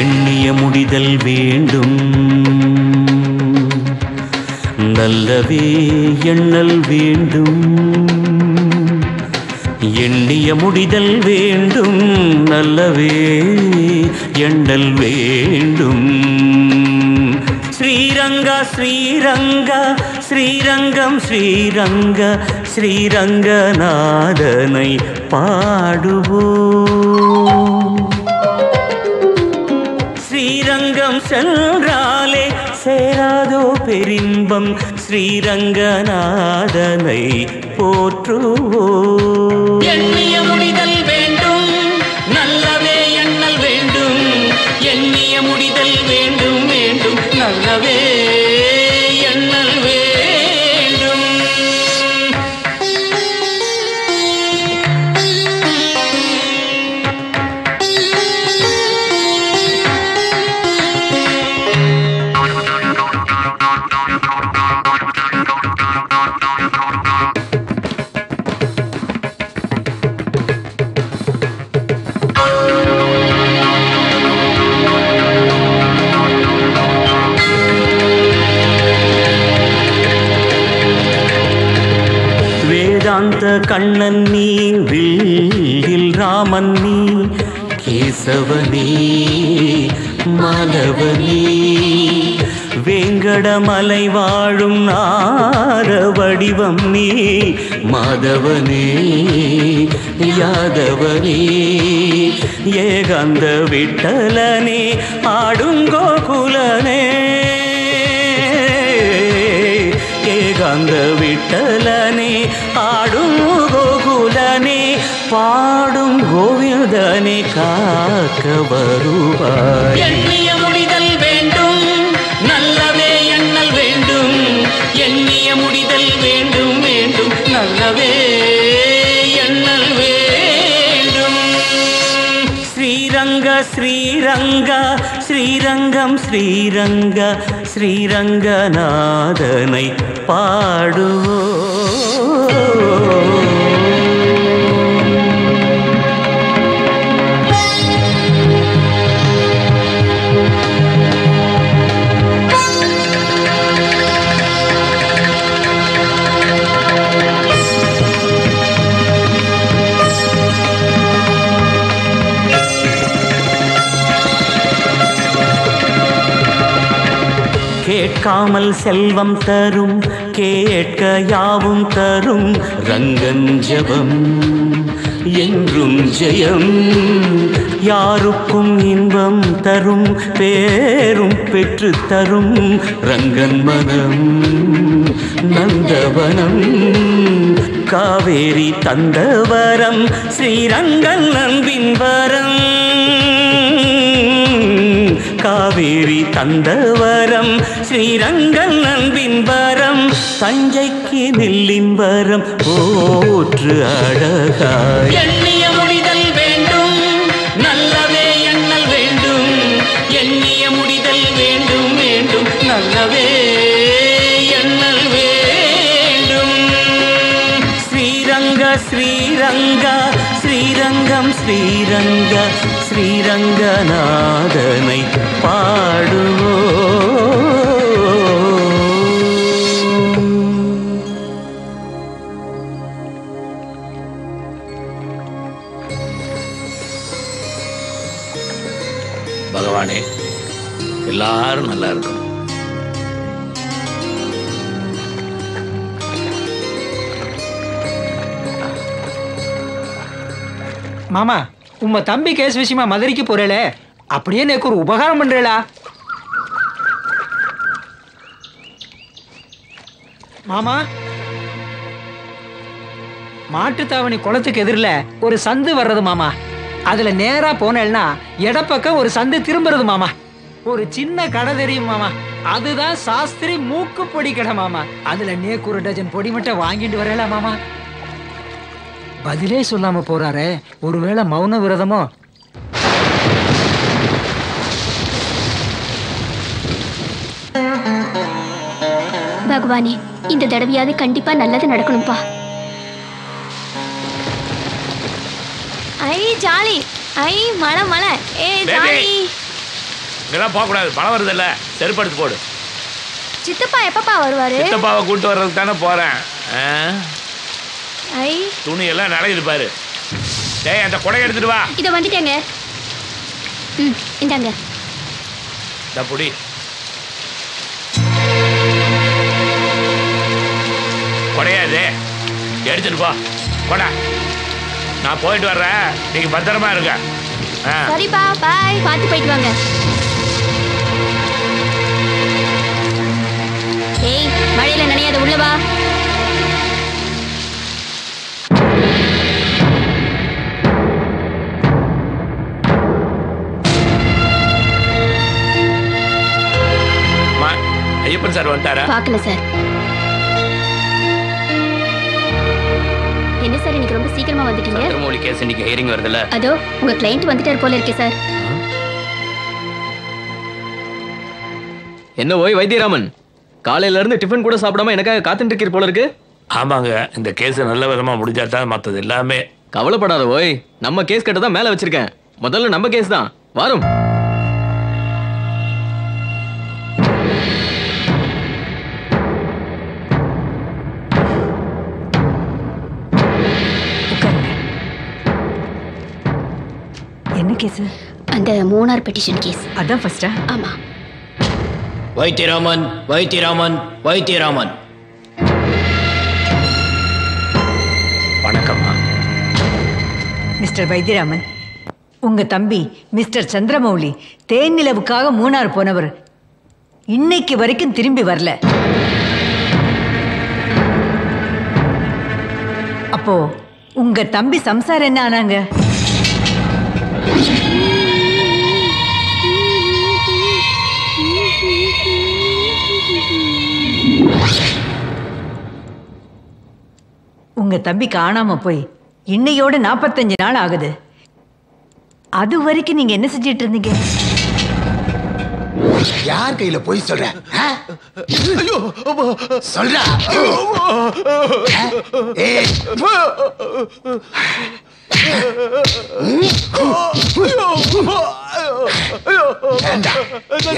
எண்ணிய முடிதல் வேண்டும், நல்லவே எண்ணல் வேண்டும். எண்ணிய முடிதல் வேண்டும், நல்லவே எண்ணல் வேண்டும். ஸ்ரீரங்கா ஸ்ரீரங்கா ஸ்ரீரங்கம் ஸ்ரீரங்கா ஸ்ரீரங்கநாதனை பாடுவோம். ஸ்ரீரங்கம் சென்றாலே சேராதோ பெரின்பம், ஸ்ரீரங்கநாதனை போற்றுவோம். எண்ணிய முடிதல் வேண்டும், நல்லவே எண்ணல் வேண்டும். எண்ணிய முடிதல் வேண்டும் வேண்டும், நல்லவே எண்ணல் வேண்டும். வேதாந்த கண்ணன் நீ, வில்லில் ராமன் நீ, கேசவனே மாதவனே, வேங்கடமலை வாழும் நார வடிவம் நீ, மாதவனே யாதவனே, ஏகாந்த விட்டலனே ஆடுங்கோகுலனே, ஏகாந்த விட்டலனே ஆடும் கோகுலனே, பாடும் கோவிந்தனே காக்க வருவாய். எண்ணிய முடிதல் வேண்டும், நல்லவே எண்ணல் வேண்டும். எண்ணிய முடிதல் வேண்டும் வேண்டும், நல்லவே எண்ணல் வேண்டும். ஸ்ரீரங்க ஸ்ரீரங்கா ஸ்ரீரங்கம் ஸ்ரீரங்கா ஸ்ரீரங்கநாதனை பாடுவோம். கேட்காமல் செல்வம் தரும், கேட்க யாவும் தரும், ரங்கன் ஜபம் என்றும் ஜெயம். யாருக்கும் இன்பம் தரும், பேரும் பெற்று தரும், ரங்கன் மனம் நந்தவனம். காவேரி தந்தவரம், ஸ்ரீரங்கன் அன்பின் வரம். காவேரி தந்தவரம், ஸ்ரீரங்கன் அன்பின் வரம். தஞ்சைக்கு நெல்லின் வரம் போற்று அழகாய். எண்ணிய முடிதல் வேண்டும், நல்லவே எண்ணல் வேண்டும். எண்ணிய முடிதல் வேண்டும் வேண்டும், நல்லவே எண்ணல் வேண்டும். ஸ்ரீரங்க ஸ்ரீரங்கா ஸ்ரீரங்கம் ஸ்ரீரங்கா ஸ்ரீரங்கநாதனை பாடுவோம். பகவானே, எல்லாரும் நல்லா இருக்கும். மாமா, உம்ம தம்பி கேஸ் விஷயமா மதுரைக்கு போறேளே, அப்படியே எனக்கு ஒரு உபகாரம் பண்றேளா? மாமா, மாட்டுத்தாவணி குளத்துக்கு எதிரில் ஒரு சந்து வர்றது மாமா. அதுல நேரா போனேன்னா இடப்பக்கம் ஒரு சந்து திரும்புறது மாமா. ஒரு சின்ன கடை தெரியும் மாமா, அதுதான் சாஸ்திரி மூக்கு பொடி கடை மாமா. அதுல நேக்கு ஒரு டஜன் பொடி மட்டும் வாங்கிட்டு வரல மாமா. பதிலே சொல்லாம போறாரே, ஒருவேளை மௌன விரதமோ? பகவானே, இந்த தடவையாவது கண்டிப்பா நல்லது நடக்கணும்பா. ஐ ஜாலி, ஐ மழை மழை, ஏ ஜாலி. இதெல்லாம் போக கூடாது, மழை வருது இல்ல, செருப்படுத்து போடு. சித்தப்பா எப்பப்பா வருவாரு? சித்தப்பாவை கூட்டு வர்றதுக்கு தானே போறேன். ஐ துணி எல்லாம் நனையுது பாரு. டேய், அந்த குடை எடுத்துட்டு வா. இத வந்துட்டேங்க. இந்தாங்க. புடி. குடையாது, எடுத்துட்டு போ. கொடா, நான் போயிட்டு வர்றேன், நீங்க பத்திரமா இருங்க. சரிப்பா, பாய். பார்த்து போயிட்டு வாங்க. ஏய், மழையில நனையாத, உள்ள வா. ஐயப்பன் சார் வந்துட்டாரா? பார்க்கல சார். என்ன சார், இன்னைக்கு ரொம்ப சீக்கிரமா வந்துட்டீங்க? சந்திரமௌலி கேஸ் இன்னைக்கு ஹியரிங் வருதுல்ல? அதோ உங்க கிளையண்ட் வந்துட்டார் போல இருக்கே சார். என்ன ஓய் வைத்தியராமன், காலையில இருந்து டிஃபன் கூட சாப்பிடாம எனக்காக காத்துட்டு இருக்கிற போல இருக்கு. ஆமாங்க, இந்த கேஸ் நல்ல விதமா முடிஞ்சா தான் மற்றது எல்லாமே. கவலைப்படாத ஓய், நம்ம கேஸ் கட்ட தான் மேல வச்சிருக்கேன். முதல்ல நம்ம கேஸ் தான் வரும். என்ன கேஸ்? அந்த மூணார் பெட்டிஷன் கேஸ். அதான் ஃபர்ஸ்டா? ஆமா. வைத்தியராமன், வைத்தியராமன், வைத்தியராமன். வணக்கம்மா. மிஸ்டர் வைத்தியராமன், உங்க தம்பி மிஸ்டர் சந்திரமௌலி தேன் நிலவுக்காக மூணார் போனவர் இன்னைக்கு வரைக்கும் திரும்பி வரல. அப்போ உங்க தம்பி சம்சாரம் என்ன ஆனாங்க? உங்க தம்பி காணாம போய் இன்னையோட 45 நாள் ஆகுது. அது வரைக்கும் நீங்க என்ன செஞ்சிட்டு இருந்தீங்க? யார் கையில போய் சொல்ற? சொல்ற.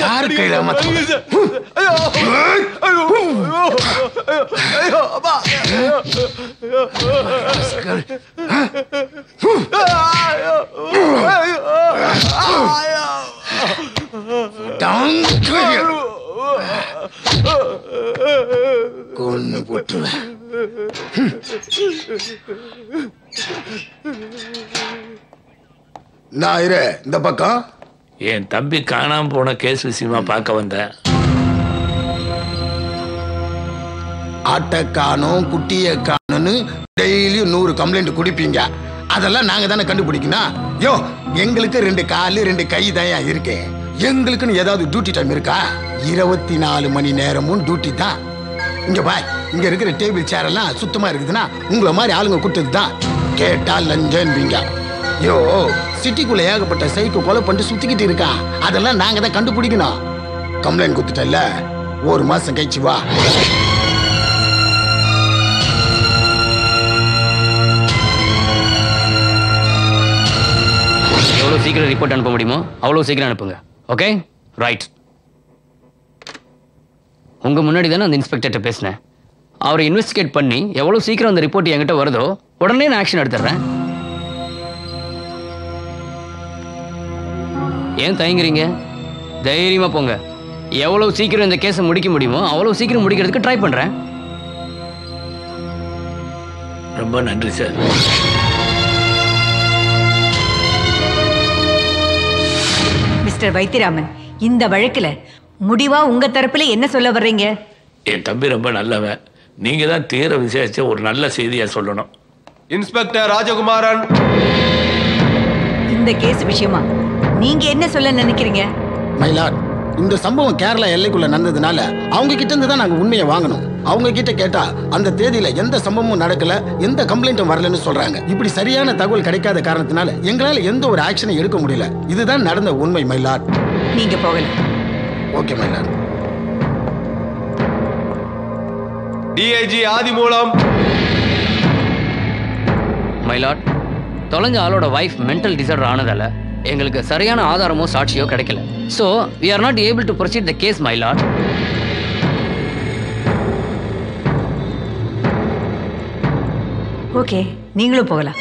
யார் கையில கொன்னு போட்டுருவேன். நான் இரு இந்த பக்கம். என் தம்பி காணாம போன கேஸ் விஷயமா பார்க்க வந்தேன். ஆட்டை காணும், குட்டியை காணும்னு டெய்லியும் 100 கம்ப்ளைண்ட் குடிப்பீங்க. அதெல்லாம் நாங்க தானே கண்டுபிடிக்கணும். யோ, எங்களுக்கு 2 காலு 2 கை தான் இருக்கு. எங்களுக்குன்னு ஏதாவது டியூட்டி டைம் இருக்கா? 24 மணி நேரமும் டியூட்டி தான். இங்க பாய், இங்க இருக்கிற டேபிள் சேர் எல்லாம் சுத்தமா இருக்குதுன்னா உங்களை மாதிரி ஆளுங்க கூட்டது தான். கேட்டா லஞ்சன்பீங்க. யோ, சிட்டிக்குள்ள ஏகப்பட்ட சைக்கோ கொலை பண்ணிட்டு சுத்திக்கிட்டு இருக்கான். அதெல்லாம் நாங்க தான் கண்டுபிடிக்கணும். கம்ப்ளைண்ட் கொடுத்துட்டல, 1 மாசம் கழிச்சு வா. எவ்வளோ சீக்கிரம் ரிப்போர்ட் அனுப்ப முடியுமோ அவ்வளோ சீக்கிரம் அனுப்புங்க. Okay, right. உங்கள் முன்னாடி தானே அந்த இன்ஸ்பெக்டர்கிட்ட பேசினேன். அவரை இன்வெஸ்டிகேட் பண்ணி எவ்வளோ சீக்கிரம் அந்த ரிப்போர்ட் என்கிட்ட வருதோ உடனே நான் ஆக்ஷன் எடுத்துடுறேன். ஏன் தயங்குறீங்க? தைரியமாக போங்க. எவ்வளோ சீக்கிரம் இந்த கேஸை முடிக்க முடியுமோ அவ்வளோ சீக்கிரம் முடிக்கிறதுக்கு ட்ரை பண்ணுறேன். ரொம்ப நன்றி சார். மிஸ்டர் வைத்தியராமன், இந்த வழக்குல முடிவா உங்க தரப்புல என்ன சொல்ல வர்றீங்க? என் தம்பி ரொம்ப நல்லவன். நீங்க தான் தீர விசாரிச்சு ஒரு நல்ல செய்தியை சொல்லணும். இன்ஸ்பெக்டர் ராஜகுமாரன், இந்த கேஸ் விஷயமா நீங்க என்ன சொல்ல நினைக்கிறீங்க? மயிலாட், இந்த சம்பவம் கேரளா எல்லைக்குள்ள நடந்ததுனால அவங்க கிட்ட இருந்து தான் நாங்க உண்மையை வாங்கணும். அவங்க கிட்ட கேட்டா அந்த தேதியில எந்த சம்பவமும் நடக்கல, எந்த கம்ப்ளைண்ட்டும் வரலன்னு சொல்றாங்க. இப்படி சரியான தகவல் கிடைக்காத காரணத்தினால எங்களால எந்த ஒரு ஆக்ஷனை எடுக்க முடியல. இதுதான் நடந்த உண்மை மயிலாட். நீங்க போகலாம். ஓகே மயிலாட். டிஐஜி ஆதிமூலம். மைலாட், தொலைஞ்ச ஆளோட வைஃப் மென்டல் டிசார்டர் ஆனதால எங்களுக்கு சரியான ஆதாரமோ சாட்சியோ கிடைக்கல. So we are not able to proceed the case, my lord. Okay, நீங்களும் போகலாம்.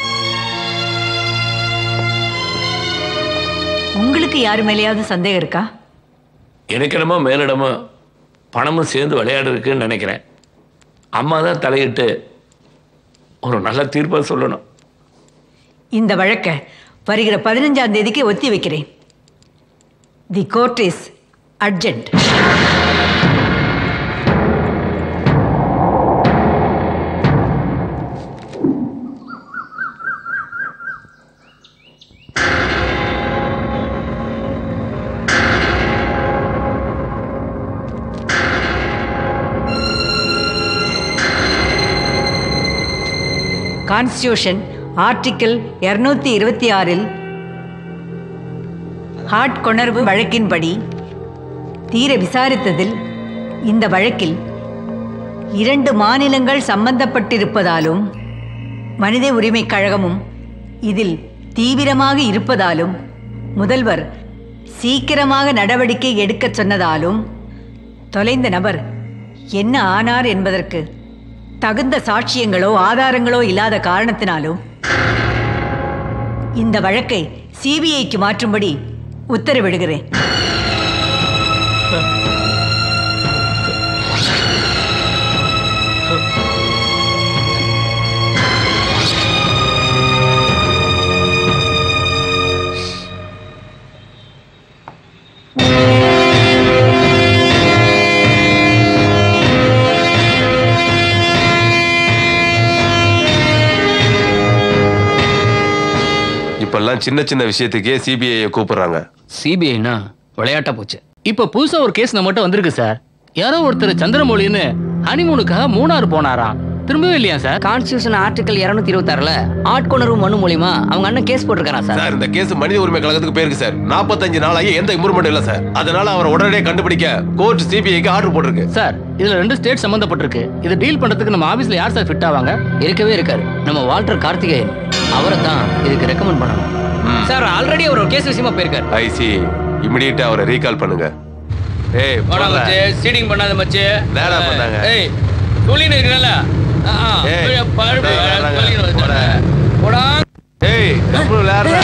உங்களுக்கு யாரு மேலேயாவது சந்தேகம் இருக்கா? எனக்கு என்னமோ மேலிடமோ பணமும் சேர்ந்து விளையாடு இருக்குன்னு நினைக்கிறேன். அம்மா தான் தலையிட்டு ஒரு நல்ல தீர்ப்பை சொல்லணும். இந்த வழக்கை வருகிற 15ஆம் தேதிக்கு ஒத்தி வைக்கிறேன். The court is urgent. Constitution article 226 ஹார்ட் கொணர்வு வழக்கின்படி தீர விசாரித்ததில் இந்த வழக்கில் 2 மாநிலங்கள் சம்பந்தப்பட்டிருப்பதாலும் மனித உரிமை கழகமும் இதில் தீவிரமாக இருப்பதாலும் முதல்வர் சீக்கிரமாக நடவடிக்கை எடுக்கச் சொன்னதாலும் தொலைந்த நபர் என்ன ஆனார் என்பதற்கு தகுந்த சாட்சியங்களோ ஆதாரங்களோ இல்லாத காரணத்தினாலும் இந்த வழக்கை சிபிஐக்கு மாற்றும்படி உத்தரவிடுகிறேன். இப்பெல்லாம் சின்ன சின்ன விஷயத்துக்கே சிபிஐ கூப்பிடுறாங்க. சிபிஐனா விளையாட்டா போச்சு. இப்ப புதுசா ஒரு கேஸ் நம்மகிட்ட வந்திருக்கு சார். யாரோ ஒருத்தர் சந்திரமௌலின்னு ஹனிமூனுக்காக மூணாறு போனாராம், திரும்பவே இல்லையா சார்? கான்ஸ்டியூஷன் ஆர்டிகல் 226ல ஆட்கொணர்வு மனு மூலியமா அவங்க அண்ணன் கேஸ் போட்டிருக்காரா சார்? சார், இந்த கேஸ் மனித உரிமை கழகத்துக்கு போயிருக்கு சார். 45 நாளாகி எந்த இம்ப்ரூவ்மெண்ட் இல்ல சார். அதனால அவரை உடனடியே கண்டுபிடிக்க கோர்ட் சிபிஐக்கு ஆர்டர் போட்டிருக்கு. சார், இதுல 2 ஸ்டேட் சம்பந்தப்பட்டிருக்கு. இதை டீல் பண்றதுக்கு நம்ம ஆபீஸ்ல யார் சார் ஃபிட் ஆவாங்க? இருக்கவே இருக்காரு. நம்ம வால்டர் கார்த்திகேயன், அவரை தான் இதுக்கு ரெக்கமெண்ட் பண்ணணும். சார், ஆல்ரெடி அவர் ஒரு கேஸ் விஷயமா போயிருக்காரு. ஐசி, இமிடியேட்டா அவரை ரீகால் பண்ணுங்க. ஏய், போடா மச்சி, சீடிங் பண்ணாத மச்சி. நேரா பண்ணாங்க. ஏய், சொல்லினே இருக்கறல. போடா. ஏய், கம்ப்ளூ லாரா.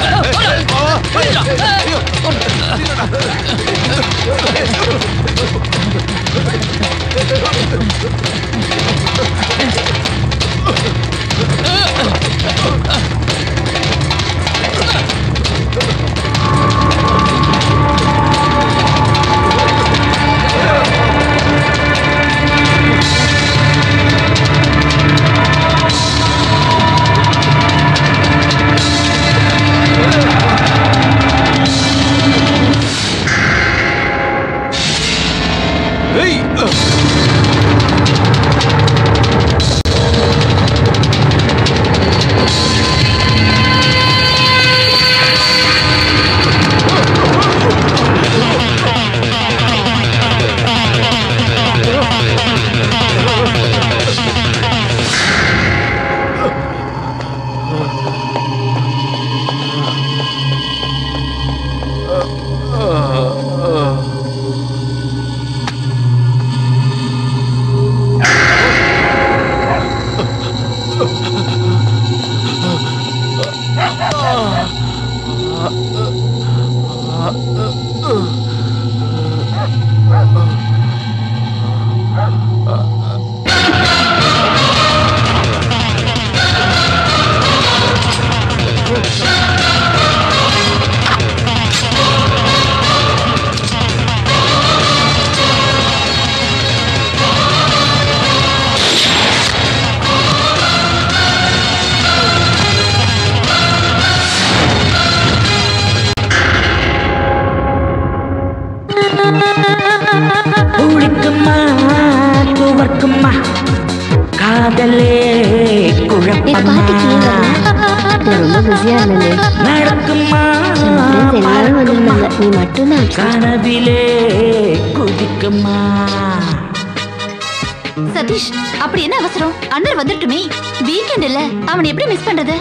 நீ மட்டும்தான் கனவிலே குதிக்குமா. சதீஷ், அப்படி என்ன அவசரம்? அண்ணர் வந்துட்டுமே, வீக்கெண்ட் இல்ல, அவன் எப்படி மிஸ் பண்றது?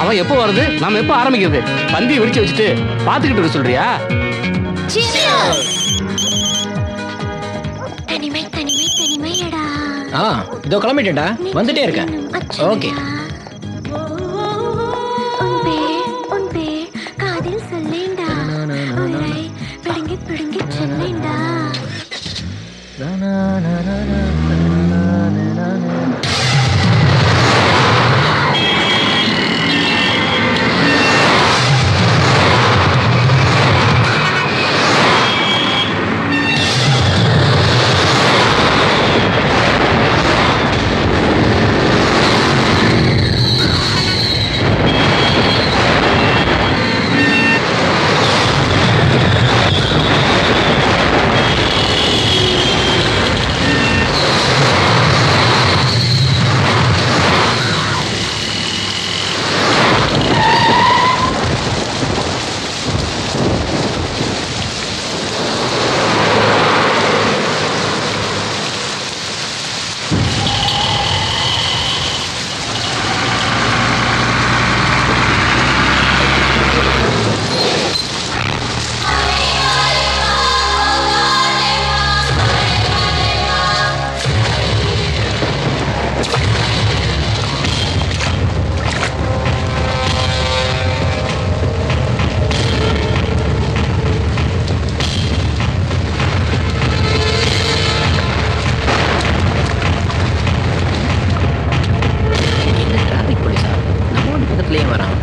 அவன் எப்போ வருது, நாம எப்போ ஆரம்பிக்கிறது? பந்தியை விரிச்சு வச்சுட்டு பாத்துக்கிட்டு இருக்க சொல்றியா? தனிமை தனிமை தனிமையடா. இதோ கிளம்பிட்டேன்டா, வந்துட்டே இருக்கேன். ஓகே. உன் பேர் காதில் சொல்லேண்டா, உயிரை பிடுங்கி பிடுங்கி சொல்லேண்டா.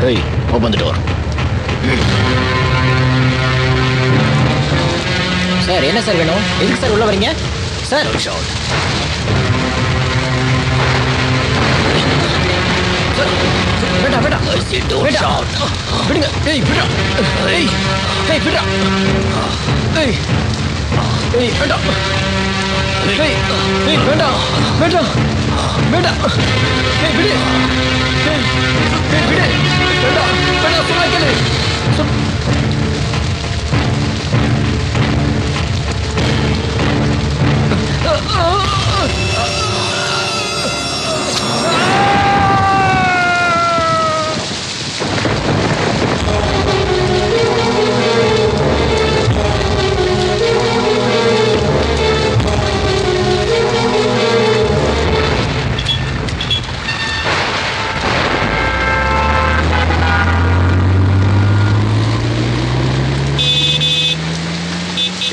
Hey, open the door. Sir, என்ன சார் வேணும்? எதுக்கு சார் உள்ள வரீங்க? சார், விடா விடா விடா விடுங்க. ஏய் விடா. ஏய் ஏய் விடா. ஏய் ஏய் விடா. ஏய் ஏய் விடா விடா விடா. ஏய் விடு. ஏய் ஏய் விடு. விடா விடா சொன்னா கேளு.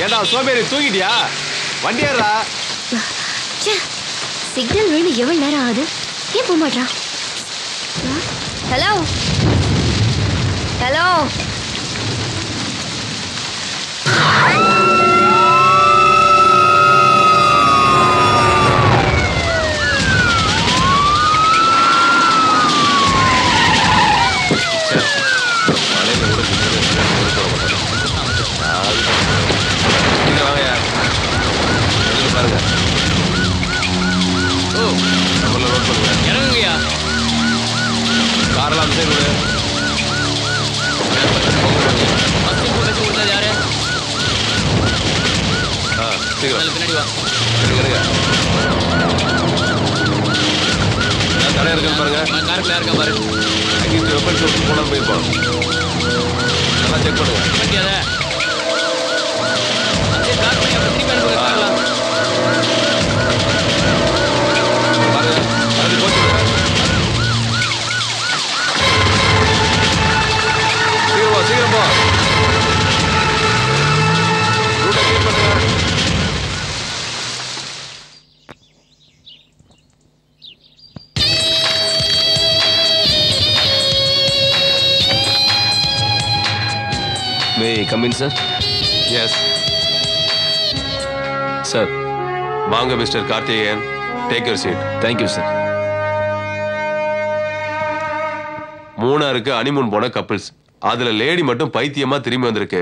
ஏண்டா சோம்பேறி, தூங்கிட்டியா? வண்டி ஏறா. சிக்னல் விழுந்து எவ்வளவு நேரம் ஆகுது? ஏன் போக மாட்டான்? ஹலோ ஹலோ, இறங்குங்கய்யா. காரெல்லாம் யாரு? பின்னாடி வா. கடை இருக்குன்னு பாருங்க. காருக்குள்ள இருக்கா பாரு. போனா போயிருப்போம். நல்லா செக் பண்ணுங்க. வண்டி அதை கார் பண்ணி அப்புறம் திருப்பி அனுப்புங்க. கார்லாம் பாருங்க, அது போச்சு. சீக்கிரம் போ. ரூட்டை கிளியர் பண்ணுங்க. May come in sir. Yes sir. வாங்க mister Karthikeyan, take your seat. Thank you sir. மூணாருக்கு ஹனிமூன் போன கப்பிள்ஸ், அதுல லேடி மட்டும் பைத்தியமா திரும்பி வந்திருக்கு.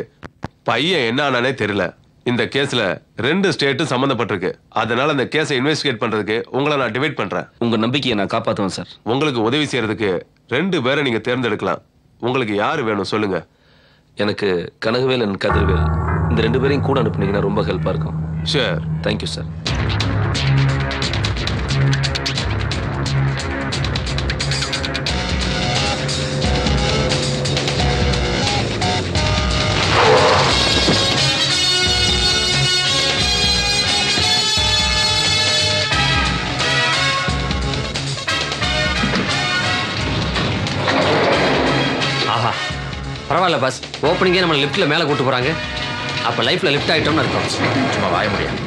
பையன் என்ன ஆனானே தெரியல. இந்த கேஸ்ல 2 ஸ்டேட்டும் சம்பந்தப்பட்டிருக்கு. அதனால அந்த கேஸை இன்வெஸ்டிகேட் பண்றதுக்கு உங்களை நான் டிவைட் பண்றேன். உங்க நம்பிக்கையை நான் காப்பாத்துவேன் சார். உங்களுக்கு உதவி செய்யறதுக்கு 2 பேரை நீங்க தேர்ந்தெடுக்கலாம். உங்களுக்கு யாரு வேணும் சொல்லுங்க. எனக்கு கனகவேல் அண்ட் கதிர்வேல் இந்த 2 பேரையும் கூட அனுப்புனீங்கன்னா ரொம்ப ஹெல்ப்பாக இருக்கும். ஷூர். Thank you sir. ஆஹா, பரவாயில்ல பாஸ். ஓப்பனிங்கே நம்ம லிஃப்ட்ல மேலே கூட்டு போறாங்க. அப்ப லைஃப்ல லிஃப்ட் ஆயிட்டோம்னு அர்த்தம். சும்மா வாய முடியாது.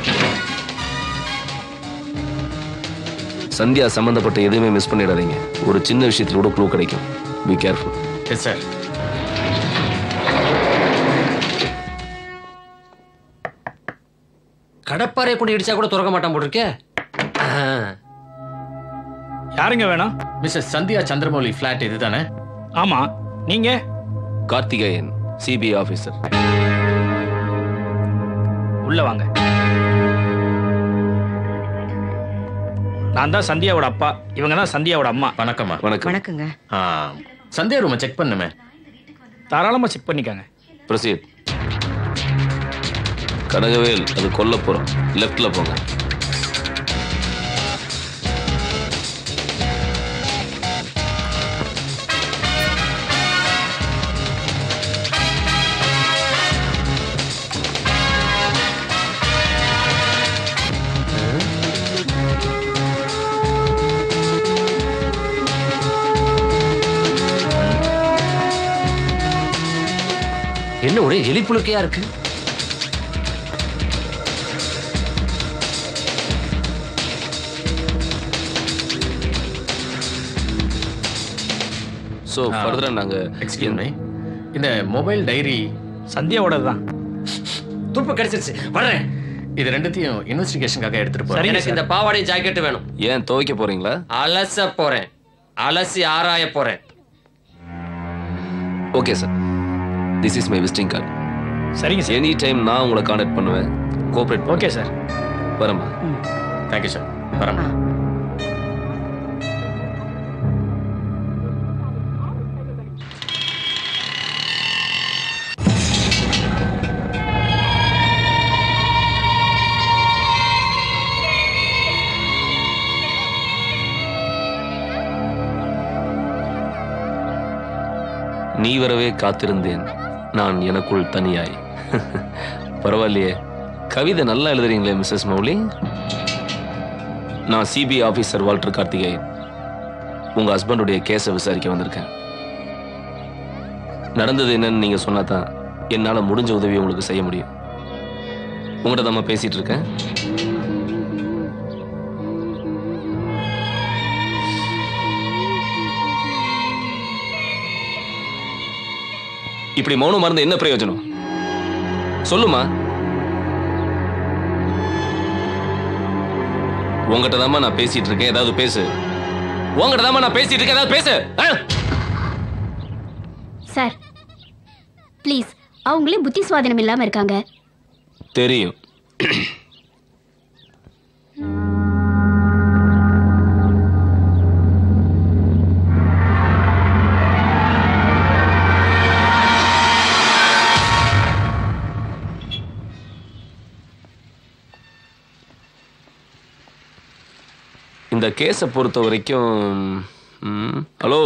சந்தியா சம்பந்தப்பட்ட எதுவுமே மிஸ் பண்ணிடாதீங்க. ஒரு சின்ன விஷயத்துல கூட க்ளூ கிடைக்கும். Be careful. Yes sir. கடப்பாறையை கொண்டு இடிச்சா கூட திறக்க மாட்டான் போட்டிருக்கே. யாருங்க வேணும்? மிஸ்ஸஸ் சந்தியா சந்திரமௌலி ஃபிளாட் இதுதானே? ஆமா. நீங்க? Karthikeyan, CBI officer. உள்ள வாங்க. நான் தான் சந்தியாவோட அப்பா. இவங்க தான் சந்தியாவோட அம்மா. வணக்கம்மா. வணக்கங்க. சந்தியா ரூமை செக் பண்ணுமே. தாராளமா செக் பண்ணிக்கங்க. ப்ரொசீட். கனகவேல், அது கொல்லப்புறம். லெஃப்ட்ல போங்க. என்ன ஒரே எலிப்புழுக்கையா இருக்கு. ஸோ ஃபர்தரா நாங்க எக்ஸ்கியூஸ் மீ, இந்த மொபைல் டைரி சந்தியாவோட தான். துப்பு கிடைச்சிருச்சு. வர்றேன். இது ரெண்டுத்தையும் இன்வெஸ்டிகேஷனுக்காக எடுத்துட்டு போறேன். எனக்கு இந்த பாவாடை ஜாக்கெட் வேணும். ஏன் துவைக்க போறீங்களா? அலச போறேன். அலசி ஆராய போறேன். Okay sir. This is my visiting card. சரிங்க சார். எனி டைம் நான் உங்களை கான்டாக்ட் பண்ணுவேன். கோஆபரேட். Okay sir. வரமா. Thank you sir. வரமா. நீ வரவே காத்திருந்தேன் நான் எனக்குள் தனியாய். பரவாயில்லையே, கவிதை நல்லா எழுதுறீங்களே மிஸ்ஸஸ் மௌலி. நான் சிபிஐ ஆபீசர் வால்டர் கார்த்திகேயன். உங்க ஹஸ்பண்டுடைய கேஸை விசாரிக்க வந்திருக்கேன். நடந்தது என்னன்னு நீங்க சொன்னாதான் என்னால முடிஞ்ச உதவியை உங்களுக்கு செய்ய முடியும். உங்கள்கிட்ட தான் பேசிட்டு இருக்கேன். இப்படி மௌனம் மறந்து என்ன பிரயோஜனம்? சொல்லுமா. உங்ககிட்ட தாமா நான் பேசிட்டு இருக்கேன். ஏதாவது பேசு. உங்ககிட்ட தாமா நான் பேசிட்டு இருக்கேன். ஏதாவது பேசு. சார் ப்ளீஸ், அவங்களே புத்தி சுவாதனம் இல்லாம இருக்காங்க. தெரியும். இந்த கேஸை பொறுத்த வரைக்கும் ஹலோ,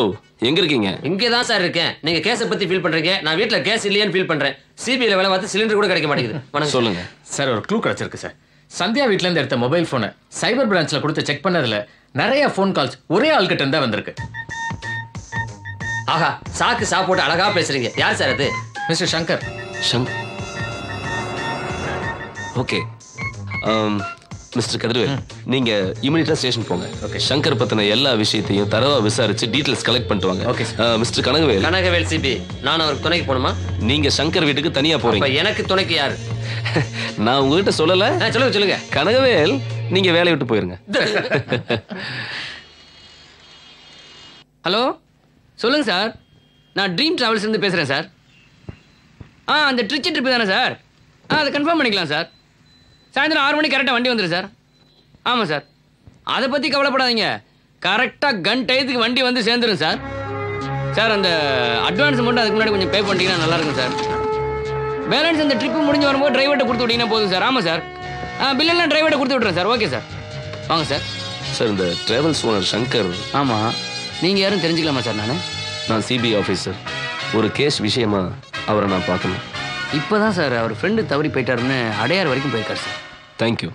எங்க இருக்கீங்க? இங்கே தான் சார் இருக்கேன். நீங்க கேஸை பத்தி ஃபீல் பண்றீங்க. நான் வீட்ல கேஸ் இல்லையான்னு ஃபீல் பண்றேன். சிபிஐல வேலை பார்த்து சிலிண்டர் கூட கிடைக்க மாட்டேங்குது. வணக்கம். சொல்லுங்க சார். ஒரு க்ளூ கிடைச்சிருக்கு சார். சந்தியா வீட்ல இருந்து எடுத்த மொபைல் போனை சைபர் பிரான்ச்ல கொடுத்து செக் பண்ணதுல நிறைய ஃபோன் கால்ஸ் ஒரே ஆள்கிட்ட இருந்தா வந்திருக்கு. ஆஹா, சாக்கு சாப்பிட்டு அழகா பேசுறீங்க. யார் சார் அது? Mister Shankar. Okay. Mister Kathirvel, நீங்க இமிடியேட்டா ஸ்டேஷன் போங்க. சங்கர் பத்தின எல்லா விஷயத்தையும் தரவா விசாரிச்சு டீடைல்ஸ் கலெக்ட் பண்ணிட்டு வாங்க. ஓகே. மிஸ்டர் கனகவேல் சிபி, நான் அவருக்கு துணைக்கு போகணுமா? நீங்க சங்கர் வீட்டுக்கு தனியா போறீங்க. எனக்கு துணைக்கு யாரு? நான் உங்ககிட்ட சொல்லல. சொல்லுங்க. கனகவேல், நீங்க வேலையை விட்டு போயிருங்க. ஹலோ, சொல்லுங்க சார். நான் ட்ரீம் டிராவல்ஸ் இருந்து பேசுறேன் சார். அந்த ட்ரிச்சி ட்ரிப் தானே சார்? அதை கன்ஃபார்ம் பண்ணிக்கலாம் சார். சாயந்தரம் 6 மணிக்கு கரெக்டாக வண்டி வந்துடும் சார். ஆமாம் சார். அதை பற்றி கவலைப்படாதீங்க. கரெக்டாக கன் டயத்துக்கு வண்டி வந்து சேர்ந்துடும் சார். சார் அந்த அட்வான்ஸ் மட்டும் அதுக்கு முன்னாடி கொஞ்சம் பே பண்ணிட்டீங்கன்னா நல்லா இருக்கும் சார். பேலன்ஸ் இந்த ட்ரிப்பு முடிஞ்சு வரும்போது டிரைவர்கிட்ட கொடுத்து விட்டீங்கன்னா போதும் சார். ஆமாம் சார். பில்லெல்லாம் டிரைவர்கிட்ட கொடுத்து விட்றேன் சார். Okay sir. வாங்க சார். சார் இந்த டிராவல்ஸ் ஓனர் சங்கர். ஆமாம். நீங்கள் யாரும் தெரிஞ்சுக்கலாமா சார்? நான் சிபிஐ ஆஃபீஸர். ஒரு கேஸ் விஷயமா அவரை நான் பார்க்கணும். இப்போ தான் சார் அவர் ஃப்ரெண்டு தவறி போயிட்டாருன்னு அடையார் வரைக்கும் போயிருக்காரு சார். தேங்க்யூ.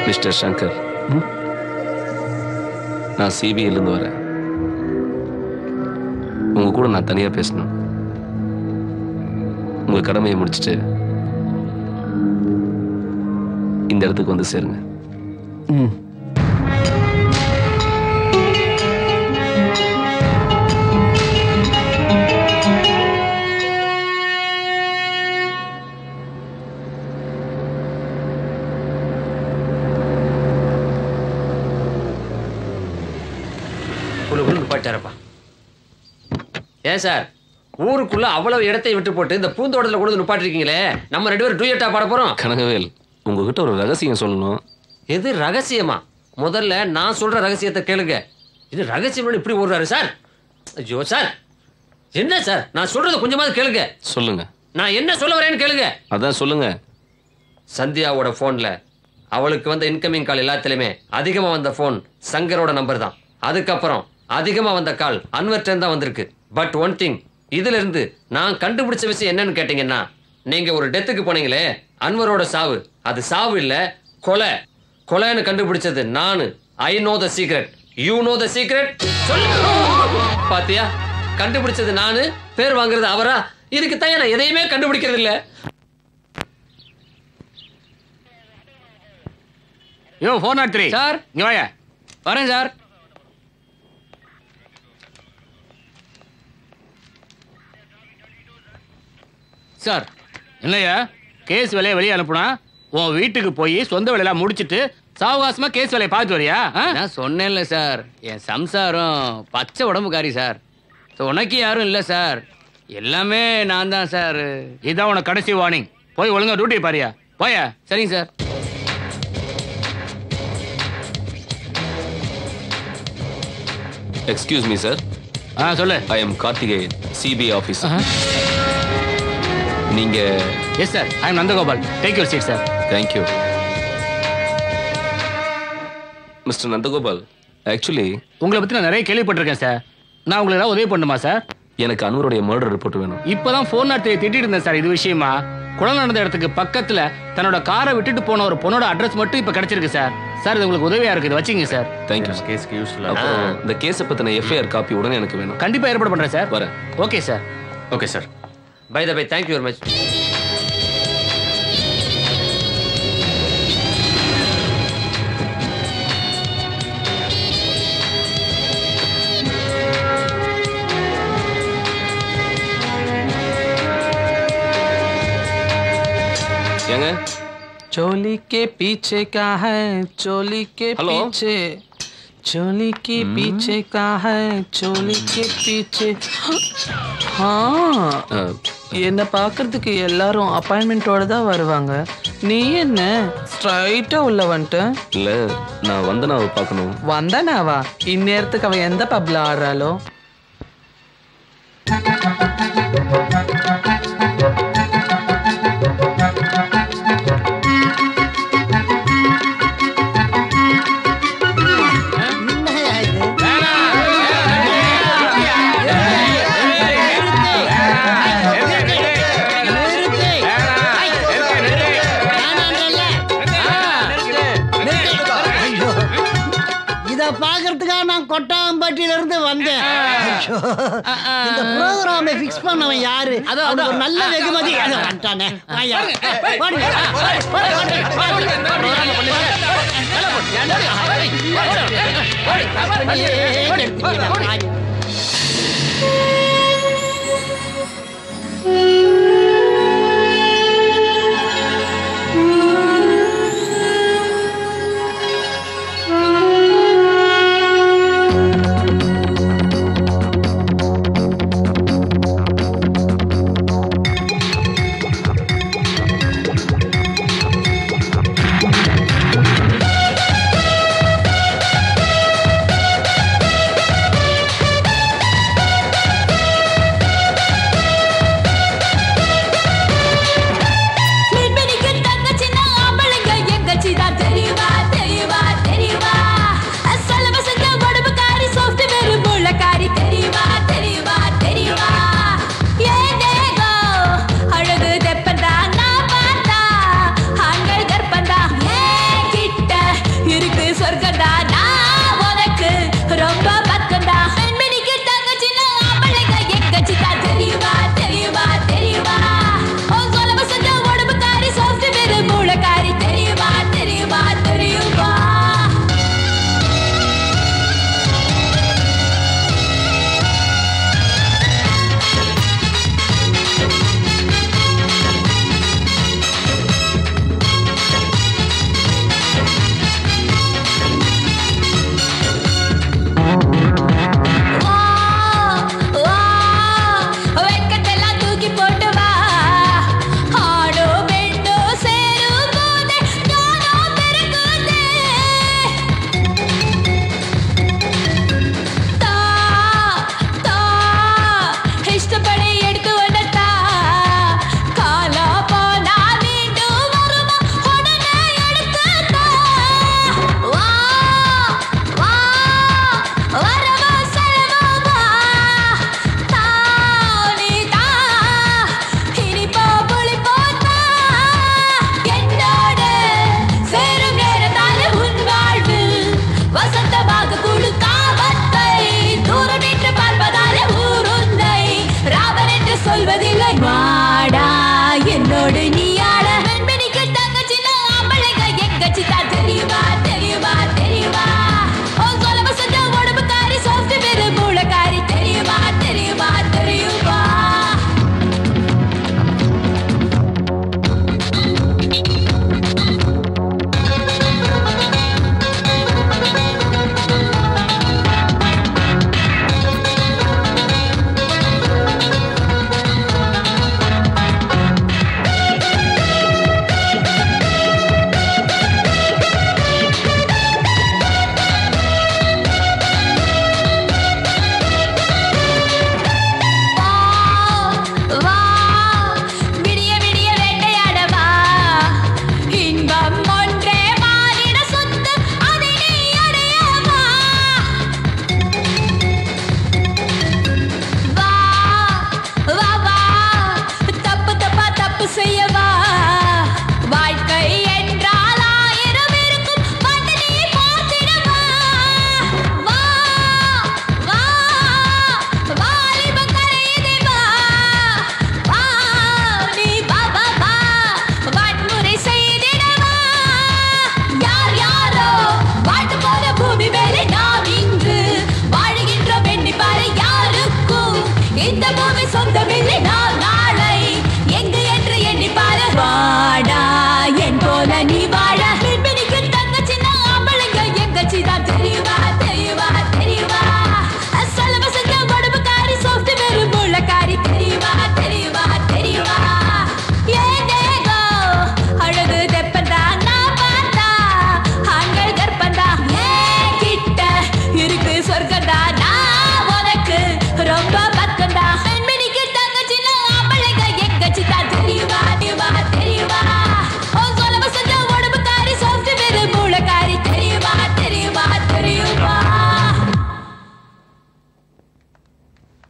மிஸ்டர் சங்கர், நான் சிபிஐலேருந்து வரேன். உங்க கூட நான் தனியா பேசணும். உங்க கடமையை முடிச்சுட்டு இந்த இடத்துக்கு வந்து சேருங்க. பாட்டாரப்பா. ஏன் சார் ஊருக்குள்ள அவ்வளவு இடத்தை விட்டு போட்டு இந்த பூந்தோட்டத்தில் கொண்டு நிப்பாட்டிருக்கீங்களே, நம்ம 2 பேரும் டூயட்டா பாட போறோம். கனகவேல், உங்ககிட்ட ஒரு ரகசியம் சொல்லணும். எது ரகசியமா? முதல்ல நான் சொல்ற ரகசியத்தை கேளுங்க. இது ரகசியம் இப்படி ஓடுறாரு சார். ஐயோ சார், என்ன சார் நான் சொல்றத கொஞ்சமாவது கேளுங்க. சொல்லுங்க. நான் என்ன சொல்ல வரேன்னு கேளுங்க. அதான் சொல்லுங்க. சந்தியாவோட போன்ல அவளுக்கு வந்த இன்கமிங் கால் எல்லாத்துலயுமே அதிகமா வந்த போன் சங்கரோட நம்பர் தான். அதுக்கப்புறம் அதிகமா வந்த கால் அன்வர்டன் தான் வந்திருக்கு. பட் ஒன் திங், இதுல இருந்து நான் கண்டுபிடிச்ச விஷயம் என்னன்னு கேட்டீங்கன்னா, நீங்க ஒரு டெத்துக்கு போனீங்களே, அன்வரோட சாவு, அது சாவு இல்ல கொலை. கொலைன்னு கண்டுபிடிச்சது நானு. I know the secret, you know the secret. பாத்தியா, கண்டுபிடிச்சது நானு, பேர் வாங்குறது அவரா? இதுக்கு தான் நான் எதையுமே கண்டுபிடிக்கிறது இல்ல. யோ 403 சார், இங்க வாயா. வரேன் சார். சார், என்னையா கேஸ் வேலையை வெளியே அனுப்புனா உன் வீட்டுக்கு போய் சொந்த வேலையெல்லாம் முடிச்சிட்டு சாவகாசமா கேஸ் வேலையை பார்த்து வரியா? நான் சொன்னேன்ல சார், என் சம்சாரம் பச்சை உடம்புக்காரி சார். உனக்கு யாரும் இல்லை சார், எல்லாமே நான் தான் சார். இதான் உனக்கு கடைசி வார்னிங். போய் ஒழுங்கா டியூட்டி பாரியா. போயா. சரிங்க சார். Excuse me sir. சொல்லு. I am Karthikeyan, CBI officer. நீங்க? Yes sir, I am Nandagopal. Take your seat sir. Thank you. Mister Nandagopal, actually உங்களை பற்றி நான் நிறைய கேள்விப்பட்டிருக்கேன் சார். நான் உங்களுக்கு ஏதாவது உதவி பண்ணுமா சார்? எனக்கு அன்வருடைய மர்டர் ரிப்போர்ட் வேணும். இப்போதான் 403 திட்டிட்டு இருந்தேன் சார் இது விஷயமா. கொலை நடந்த இடத்துக்கு பக்கத்துல தன்னோட காரை விட்டுட்டு போன ஒரு பொண்ணோட அட்ரஸ் மட்டும் இப்போ கிடைச்சிருக்கு சார். சார் இது உங்களுக்கு உதவியா இருக்கு, இது வச்சுங்க சார். தேங்க்யூ. கேஸ்க்கு யூஸ்ஃபுல்லா. அப்புறம் இந்த கேஸை பத்தின எஃப்ஐஆர் காப்பி உடனே எனக்கு வேணும். கண்டிப்பா ஏற்பாடு பண்றேன் சார். வரேன். Okay sir. Okay sir. Bye the bye, thank you very much. ஏங்க, चोली के पीछे का है, चोली के पीछे, चोली के पीछे का है, चोली के पीछे. என்ன பார்க்கறதுக்கு எல்லாரும் அப்பாயின்மெண்ட்டோட தான் வருவாங்க. நீ என்ன ஸ்ட்ரைட்டா உள்ள வந்துட்ட? இல்ல, நான் வந்தனாவை பார்க்கணும். வந்தனாவா? இந்நேரத்துக்கு அவன் எந்த பப்ல ஆடுறாளோ? கோவில்பட்டியில இருந்து வந்தேன். இந்த ப்ரோகிராமை ஃபிக்ஸ் பண்ணவன் யாரு? அது ஒரு நல்ல வெகுமதி. அது வந்துட்டானே. வாயா.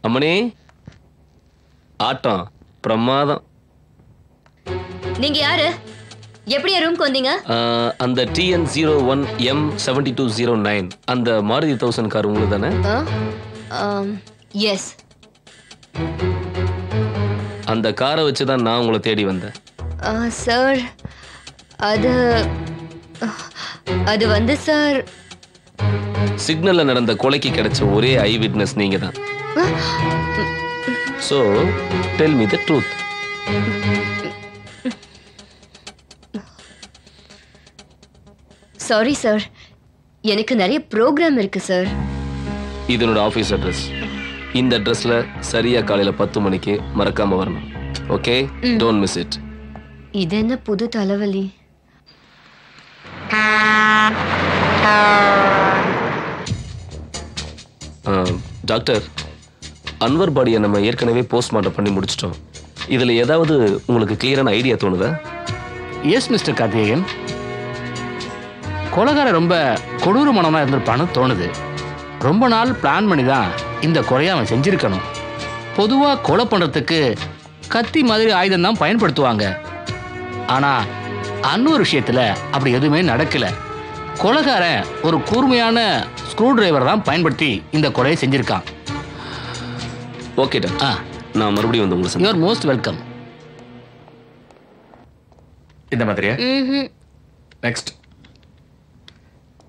அம்மணி ஆட்டம் பிரமாதம். நீங்க யாரு? எப்படியா ரூம்க்கு வந்தீங்க? அந்த TN01M7209 அந்த மாருதி 1000 கார் உங்களுக்கு தானே? எஸ். அந்த காரை வச்சு தான் நான் உங்களை தேடி வந்தேன். சார் அது வந்து சார் சிக்னல்ல நடந்த கொலைக்கு கிடைச்ச ஒரே ஐ விட்னஸ் நீங்க தான். So tell me the truth. Sorry sir, எனக்கு நிறைய ப்ரோக்ராம் இருக்கு சார். இது என்னோட ஆஃபீஸ் அட்ரஸ். இந்த அட்ரஸ்ல சரியா காலையில 10 மணிக்கு மறக்காம வரணும். Okay, don't miss it. இது என்ன புது தலைவலி? டாக்டர், அன்வர் பாடியை நம்ம ஏற்கனவே போஸ்ட்மார்ட்டம் பண்ணி முடிச்சிட்டோம். இதுல ஏதாவது உங்களுக்கு கிளியரான ஐடியா தோணுதா? எஸ் மிஸ்டர் கார்த்திகேயன், கொலைகார ரொம்ப கொடூரமானவனா இருந்திருப்பான்னு தோணுது. ரொம்ப நாள் பிளான் பண்ணி தான் இந்த கொலையை அவன் செஞ்சிருக்கணும். பொதுவாக கொலை பண்ணுறதுக்கு கத்தி மாதிரி ஆயுதம் தான் பயன்படுத்துவாங்க. ஆனால் அன்னொரு விஷயத்தில் அப்படி எதுவுமே நடக்கலை. கொலைகாரன் ஒரு கூர்மையான ஸ்க்ரூ டிரைவர் தான் பயன்படுத்தி இந்த கொலையை செஞ்சிருக்கான். ஓகே டாக்டர், நான் மறுபடியும் வந்து உங்களுக்கு யூ ஆர் மோஸ்ட் வெல்கம். இந்த மாதிரியா? நெக்ஸ்ட்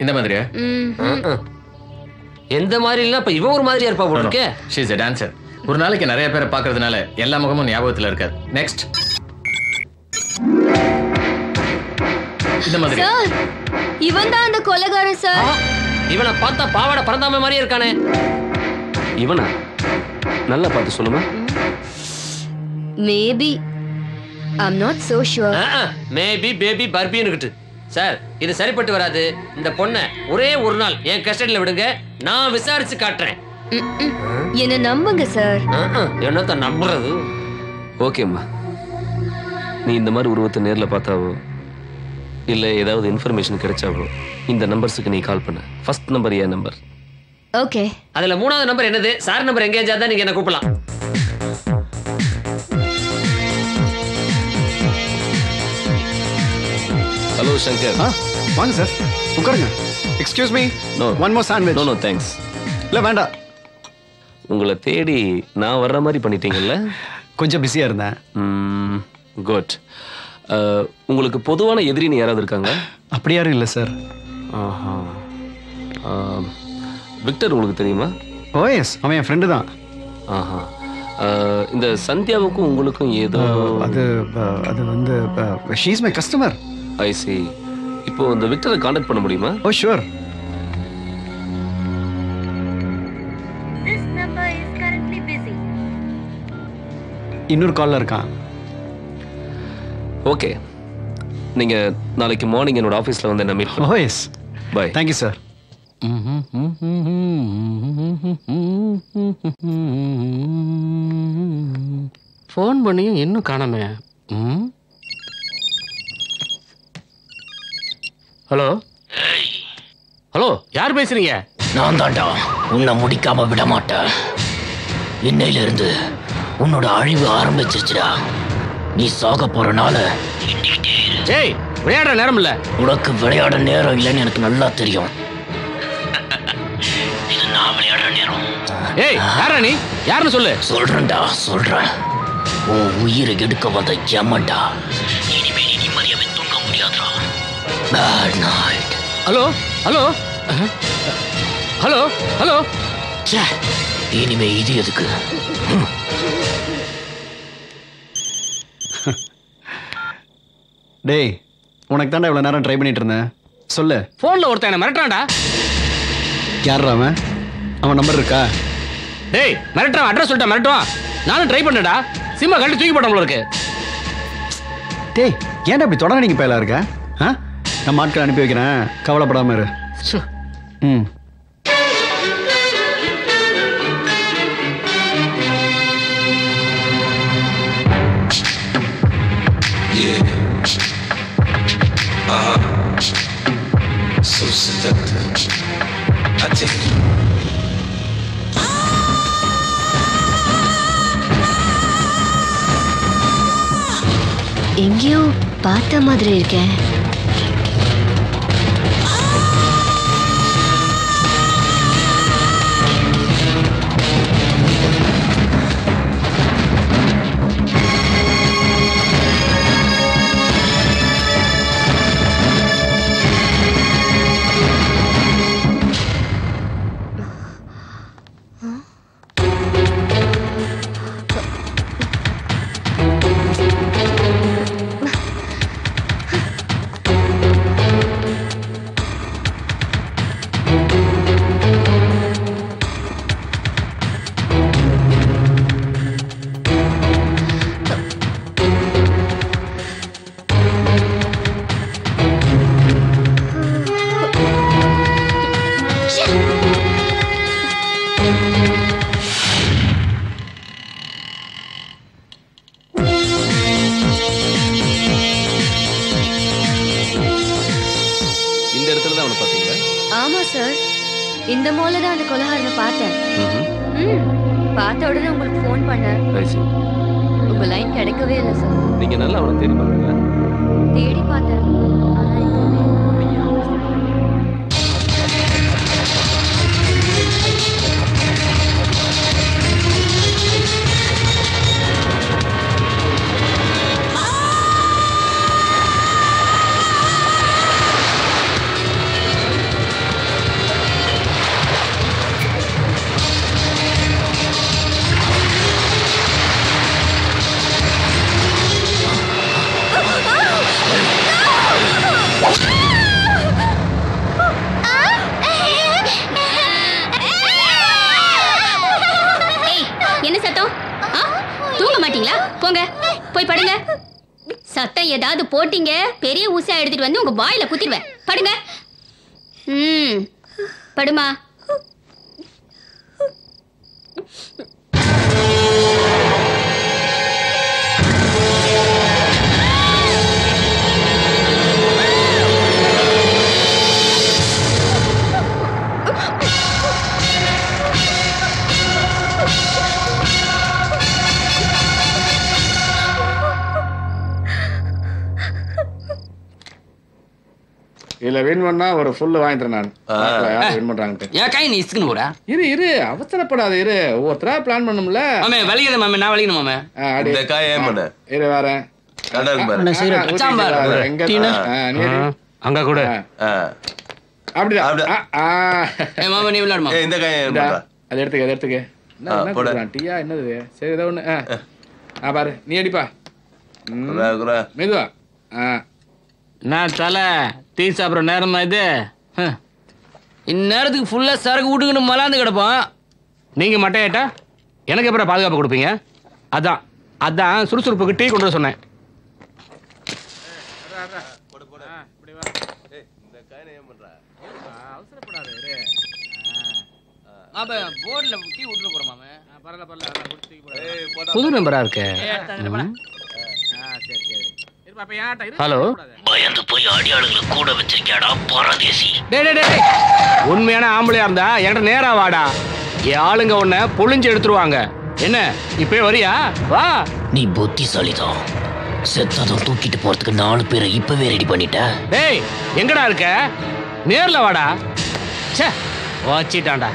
இந்த மாதிரியா? எந்த மாதிரி இல்ல, இப்ப இவ ஒரு மாதிரியா இருப்பா போல இருக்கே. She is a dancer. ஒரு நாளைக்கு நிறைய பேரை பார்க்கிறதுனால எல்லா முகமும் ஞாபகத்துல இருக்காது. நெக்ஸ்ட் இந்த மாதிரி. சார், இவன் தான் அந்த கொலைகாரன் சார். இவனை பார்த்தா பாவாடை பறந்தாம மாதிரியே இருக்கானே. இவனா? நல்லா பார்த்து சொல்லுமா. Maybe, I'm not so sure. Maybe baby பர்பின்னுகிட்டு. சார், இது சரிப்பட்டு வராது. இந்த பொண்ணை ஒரே ஒரு நாள் என் கஸ்டடியில் விடுங்க, நான் விசாரிச்சு காட்டுறேன். என்ன நம்புங்க சார். என்னத்த நம்புறது? ஓகேம்மா, நீ இந்த மாதிரி உருவத்தை நேரில் பார்த்தாவோ இல்லை ஏதாவது இன்ஃபர்மேஷன் கிடைச்சாவோ இந்த நம்பர்ஸுக்கு நீ கால் பண்ண. ஃபர்ஸ்ட் நம்பர் என் நம்பர். ஓகே. அதுல 3வது நம்பர் என்னது? சார் நம்பர் எங்கேஜா தான் நீங்க என்ன கூப்பிடலாம். ஹலோ சங்கர். வாங்க சார், உட்காருங்க. Excuse me, no one more sandwich. No no thanks. இல்லை வேண்டாம். உங்களை தேடி நான் வர்ற மாதிரி பண்ணிட்டீங்கல்ல? கொஞ்சம் பிஸியாக இருந்தேன். குட். உங்களுக்கு பொதுவான எதிரின்னு யாராவது இருக்காங்க? அப்படி யாரும் இல்லை சார். ஆஹா. விக்டர் உங்களுக்கு தெரியுமா? ஓ எஸ், அவன் என் ஃப்ரெண்டு தான். ஆஹா. இந்த சந்தியாவுக்கும் உங்களுக்கும் ஏதோ அது வந்து she is my customer. I C. இப்போ இந்த விக்டரை கான்டாக்ட் பண்ண முடியுமா? ஓ ஷூர். இன்னொரு கால்ல இருக்கான். ஓகே, நீங்க நாளைக்கு மார்னிங் என்னோட ஆஃபீஸ்ல வந்து என்ன மீட் பண்ணுங்க. Oh yes, bye. Thank you sir. Phone பண்ணியும் இன்னும் காணாமே. ஹலோ ஹலோ, யார் பேசுறீங்க? நான் தான்டா உன்னை முடிக்காம விட மாட்டேன். இன்னையில இருந்து உன்னோட அழிவு ஆரம்பிச்சிருச்சுடா. நீ சாக போறனால ஏய், விளையாடுற நேரம் இல்ல. உனக்கு விளையாட நேரம் இல்லைன்னு எனக்கு நல்லா தெரியும். இது நான் விளையாடுற நேரம். ஏய், யாரா நீ? யாருன்னு சொல்லு. சொல்றேன்டா, சொல்றேன். உன் உயிரை எடுக்க வந்த யமன்டா. இனிமே நீ நிம்மதியாவே தூங்க முடியாதுடா. Bad night. Hello hello hello hello. இனிமே இது எதுக்கு? டேய், உனக்கு தாண்டா இவ்வளோ நேரம் ட்ரை பண்ணிட்டு இருந்தேன். சொல்லு. ஃபோனில் ஒருத்தன் என்ன மிரட்டான்டா. யாரா அவன்? அவன் நம்பர் இருக்கா? டேய், மிரட்டுறான். அட்ரஸ் சொல்லிட்டா மிரட்டுவான். நானும் ட்ரை பண்ணடா. சிம்மை கட்டி தூக்கி போட்டோம் இருக்கு. டேய், ஏன்டா இப்படி தொடர நீங்க பேலா இருக்க? நான் ஆட்கள் அனுப்பி வைக்கிறேன், கவலைப்படாம இரு. ம். So seductive. I take you. எங்கேயோ பார்த்த மாதிரி இருக்கேன். ஆமா சார், இந்த மால்ல தான் அந்த கொலைகாரனை பார்த்தேன். பார்த்த உடனே உங்களுக்கு ஃபோன் பண்ணேன். உங்க லைன் கிடைக்கவே இல்லை சார். நீங்க நல்லா அவனை தேடி பாருங்க. தேடி பார்த்தேன். என்ன சத்தம்? தூங்க மாட்டீங்களா? போங்க போய் படுங்க. சத்தம் ஏதாவது போட்டீங்க பெரிய ஊசியா எடுத்துட்டு வந்து உங்க வாயில குத்திடுவேன். படுங்க. படுமா. இல்ல வின் பண்ணா ஒரு ஃபுல் வாங்கிட்டேன் நான். யார் வின் பண்றாங்க? ஏன் கை நீ இஸ்குன்னு போறா? இரு அவசரப்படாத இரு. ஒவ்வொருத்தரா பிளான் பண்ணும்ல. மாமே வலிக்குது மாமே, நான் வலிக்கணும் மாமே. இந்த காய் ஏன் பண்ண? இரு வரேன். கடை இருக்கு பாரு. சாம்பார் எங்க? அங்க கூட. அப்படிடா. ஏய் மாமா நீ விளையாடுமா. ஏய் இந்த காய் ஏன் பண்ற? அதை எடுத்துக்க. என்ன போடுறா? டீயா என்னது? சரி ஏதோ ஒண்ணு. பாரு நீ அடிப்பா. மெதுவா. நான் தலை டீ சாப்பிட்ற நேரமா இது? இந்நேரத்துக்கு ஃபுல்லா சரக்கு விட்டுக்கணும் மலாந்து கிடப்போம். நீங்க மட்டையாட்டா எனக்கு எப்பறம் பாதுகாப்பு கொடுப்பீங்க? அதான் சுறுசுறுப்புக்கு டீ கொண்டு வர சொன்னேன். போர்ட்ல டீ விட்டுட்டு போறோம் மாமே. புது நம்பரா இருக்கு. ஹலோ, பயந்து போய் அடியாளுங்களை கூட வச்சிருக்கியாடா பரதேசி. டேய் உண்மையான ஆம்பளையா இருந்தா என்கிட்ட நேரா வாடா. என் ஆளுங்க உன்னை புழிஞ்சு எடுத்துருவாங்க. என்ன இப்பவே வரியா? வா. நீ புத்திசாலிதான். செத்ததும் தூக்கிட்டு போறதுக்கு 4 பேரை இப்பவே ரெடி பண்ணிட்ட. டேய் எங்கடா இருக்க? நேர்ல வாடா. ச்சே வச்சிட்டான்டா.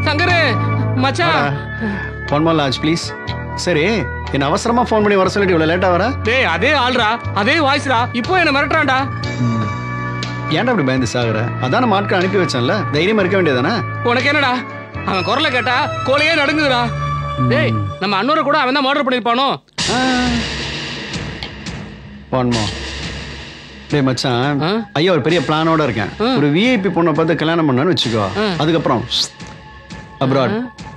சங்கரு மச்சான், ஒன் மோர் லார்ஜ் ப்ளீஸ். சரி, என்ன அவசரமா ஃபோன் பண்ணி வர சொல்லிட்டு இவ்வளவு லேட்டா வர? டேய் அதே ஆள்ரா, அதே வாய்ஸ்ரா. இப்போ என்ன மிரட்டுறான்டா. ஏன்டா அப்படி பயந்து சாகுற? அதான் நம்ம ஆட்கள் அனுப்பி வச்சேன்ல, தைரியமா இருக்க வேண்டியதானே? உனக்கு என்னடா? அவன் குரலை கேட்டா கோலையே நடுங்குதுடா. டேய் நம்ம அன்னூரை கூட அவன் தான் மர்டர் பண்ணிருப்பானோ? One more. டேய் மச்சான், ஐயா ஒரு பெரிய பிளானோட இருக்கேன். ஒரு விஐபி பொண்ணை பார்த்து கல்யாணம் பண்ணான்னு வச்சுக்கோ. அதுக்கப்புறம் அப்ராட்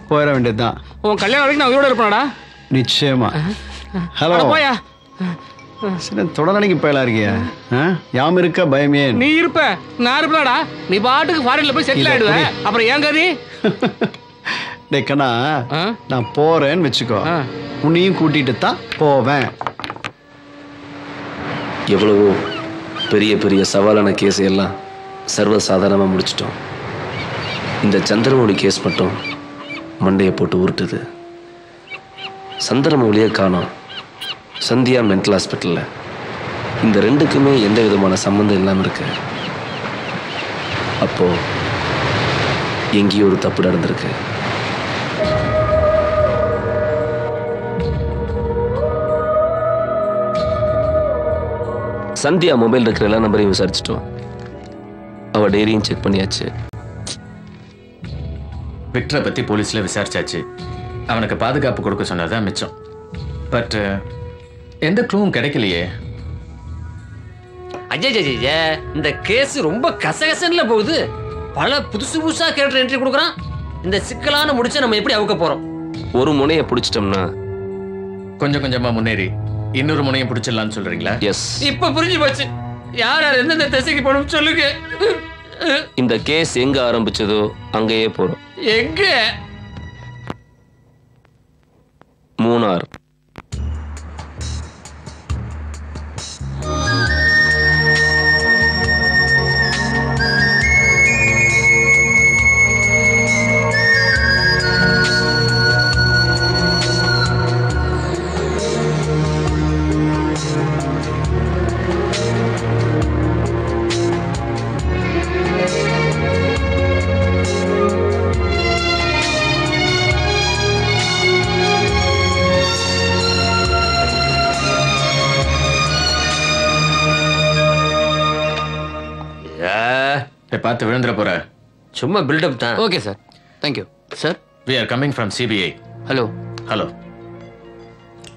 போயிட வேண்டியதுதான். உன் கல்யாணம் வரைக்கும் நான் உயிரோட இருப்பானடா. நிச்சயமா. ஹலோ போயா. சின்ன தொடர்நிலைக்கு போயலா இருக்கியா? யாம் இருக்க பயமே. நீ இருப்ப, நான் இருப்பேடா. நீ பாட்டுக்கு ஃபாரின்ல போய் செட்டில் ஆயிடுவ. அப்புறம் ஏன் கதி? டேய் கண்ணா நான் போறேன்னு வச்சுக்கோ உன்னையும் கூட்டிட்டு தான் போவேன். எவ்வளவோ பெரிய பெரிய சவாலான கேஸ் எல்லாம் சர்வசாதாரணமாக முடிச்சிட்டோம். இந்த சந்திரமௌழி கேஸ் மட்டும் மண்டையை போட்டு உருட்டுது. சந்திரமௌழியை காணோம், சந்தியா மென்டல் ஹாஸ்பிட்டலில். இந்த ரெண்டுக்குமே எந்த விதமான சம்மந்தம் இல்லாமல் இருக்கு. அப்போ எங்கேயோ ஒரு தப்பு நடந்திருக்கு. சந்தியா மொபைல் இருக்கிற எல்லா நம்பரையும் விசாரிச்சிட்டோம். அவ டைரியும் செக் பண்ணியாச்சு. விக்டரை பத்தி போலீஸ்ல விசாரிச்சாச்சு. அவனுக்கு பாதுகாப்பு கொடுக்க சொன்னதான் மிச்சம். பட் எந்த க்ளூவும் கிடைக்கலையே. அஜய் இந்த கேஸ் ரொம்ப கசகசன்ல போகுது. பல புதுசு புதுசா கேரக்டர் என்ட்ரி கொடுக்குறான். இந்த சிக்கலான முடிச்ச நம்ம எப்படி அவுக்க போறோம்? ஒரு முனையை பிடிச்சிட்டோம்னா கொஞ்சம் கொஞ்சமா முன்னேறி இன்னொரு முனையும் பிடிச்சிடலாம்னு சொல்றீங்களா? எஸ். இப்ப புரிஞ்சு போச்சு. யார் யார் எந்தெந்த திசைக்கு போகணும் சொல்லுங்க. இந்த கேஸ் எங்க ஆரம்பிச்சதோ அங்கேயே போறோம். எங்க? மூணார். பார்த்து விழுந்துற போற. சும்மா பில்டப் தான். Okay sir, thank you sir. We are coming from CBI. Hello hello.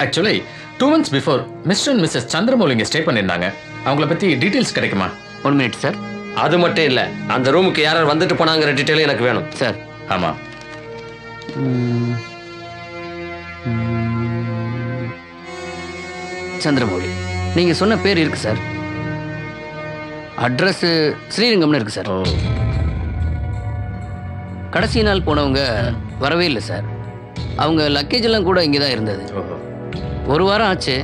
Actually 2 months before mister and Mrs Chandramouli இங்கே ஸ்டே பண்ணியிருந்தாங்க. அவங்கள பத்தி டீடைல்ஸ் கிடைக்குமா? 1 minute சார். அது மட்டும் இல்ல, அந்த ரூமுக்கு யாரார் வந்துட்டு போனாங்கிற டீடைல் எனக்கு வேணும் சார். ஆமா. சந்திரமௌழி நீங்க சொன்ன பேர் இருக்கு சார். அட்ரஸ் ஸ்ரீரங்கம்னு இருக்கு சார். கடைசி நாள் போனவங்க வரவே இல்லை சார். அவங்க லக்கேஜ் எல்லாம் கூட இங்கே தான் இருந்தது. 1 வாரம் ஆச்சு.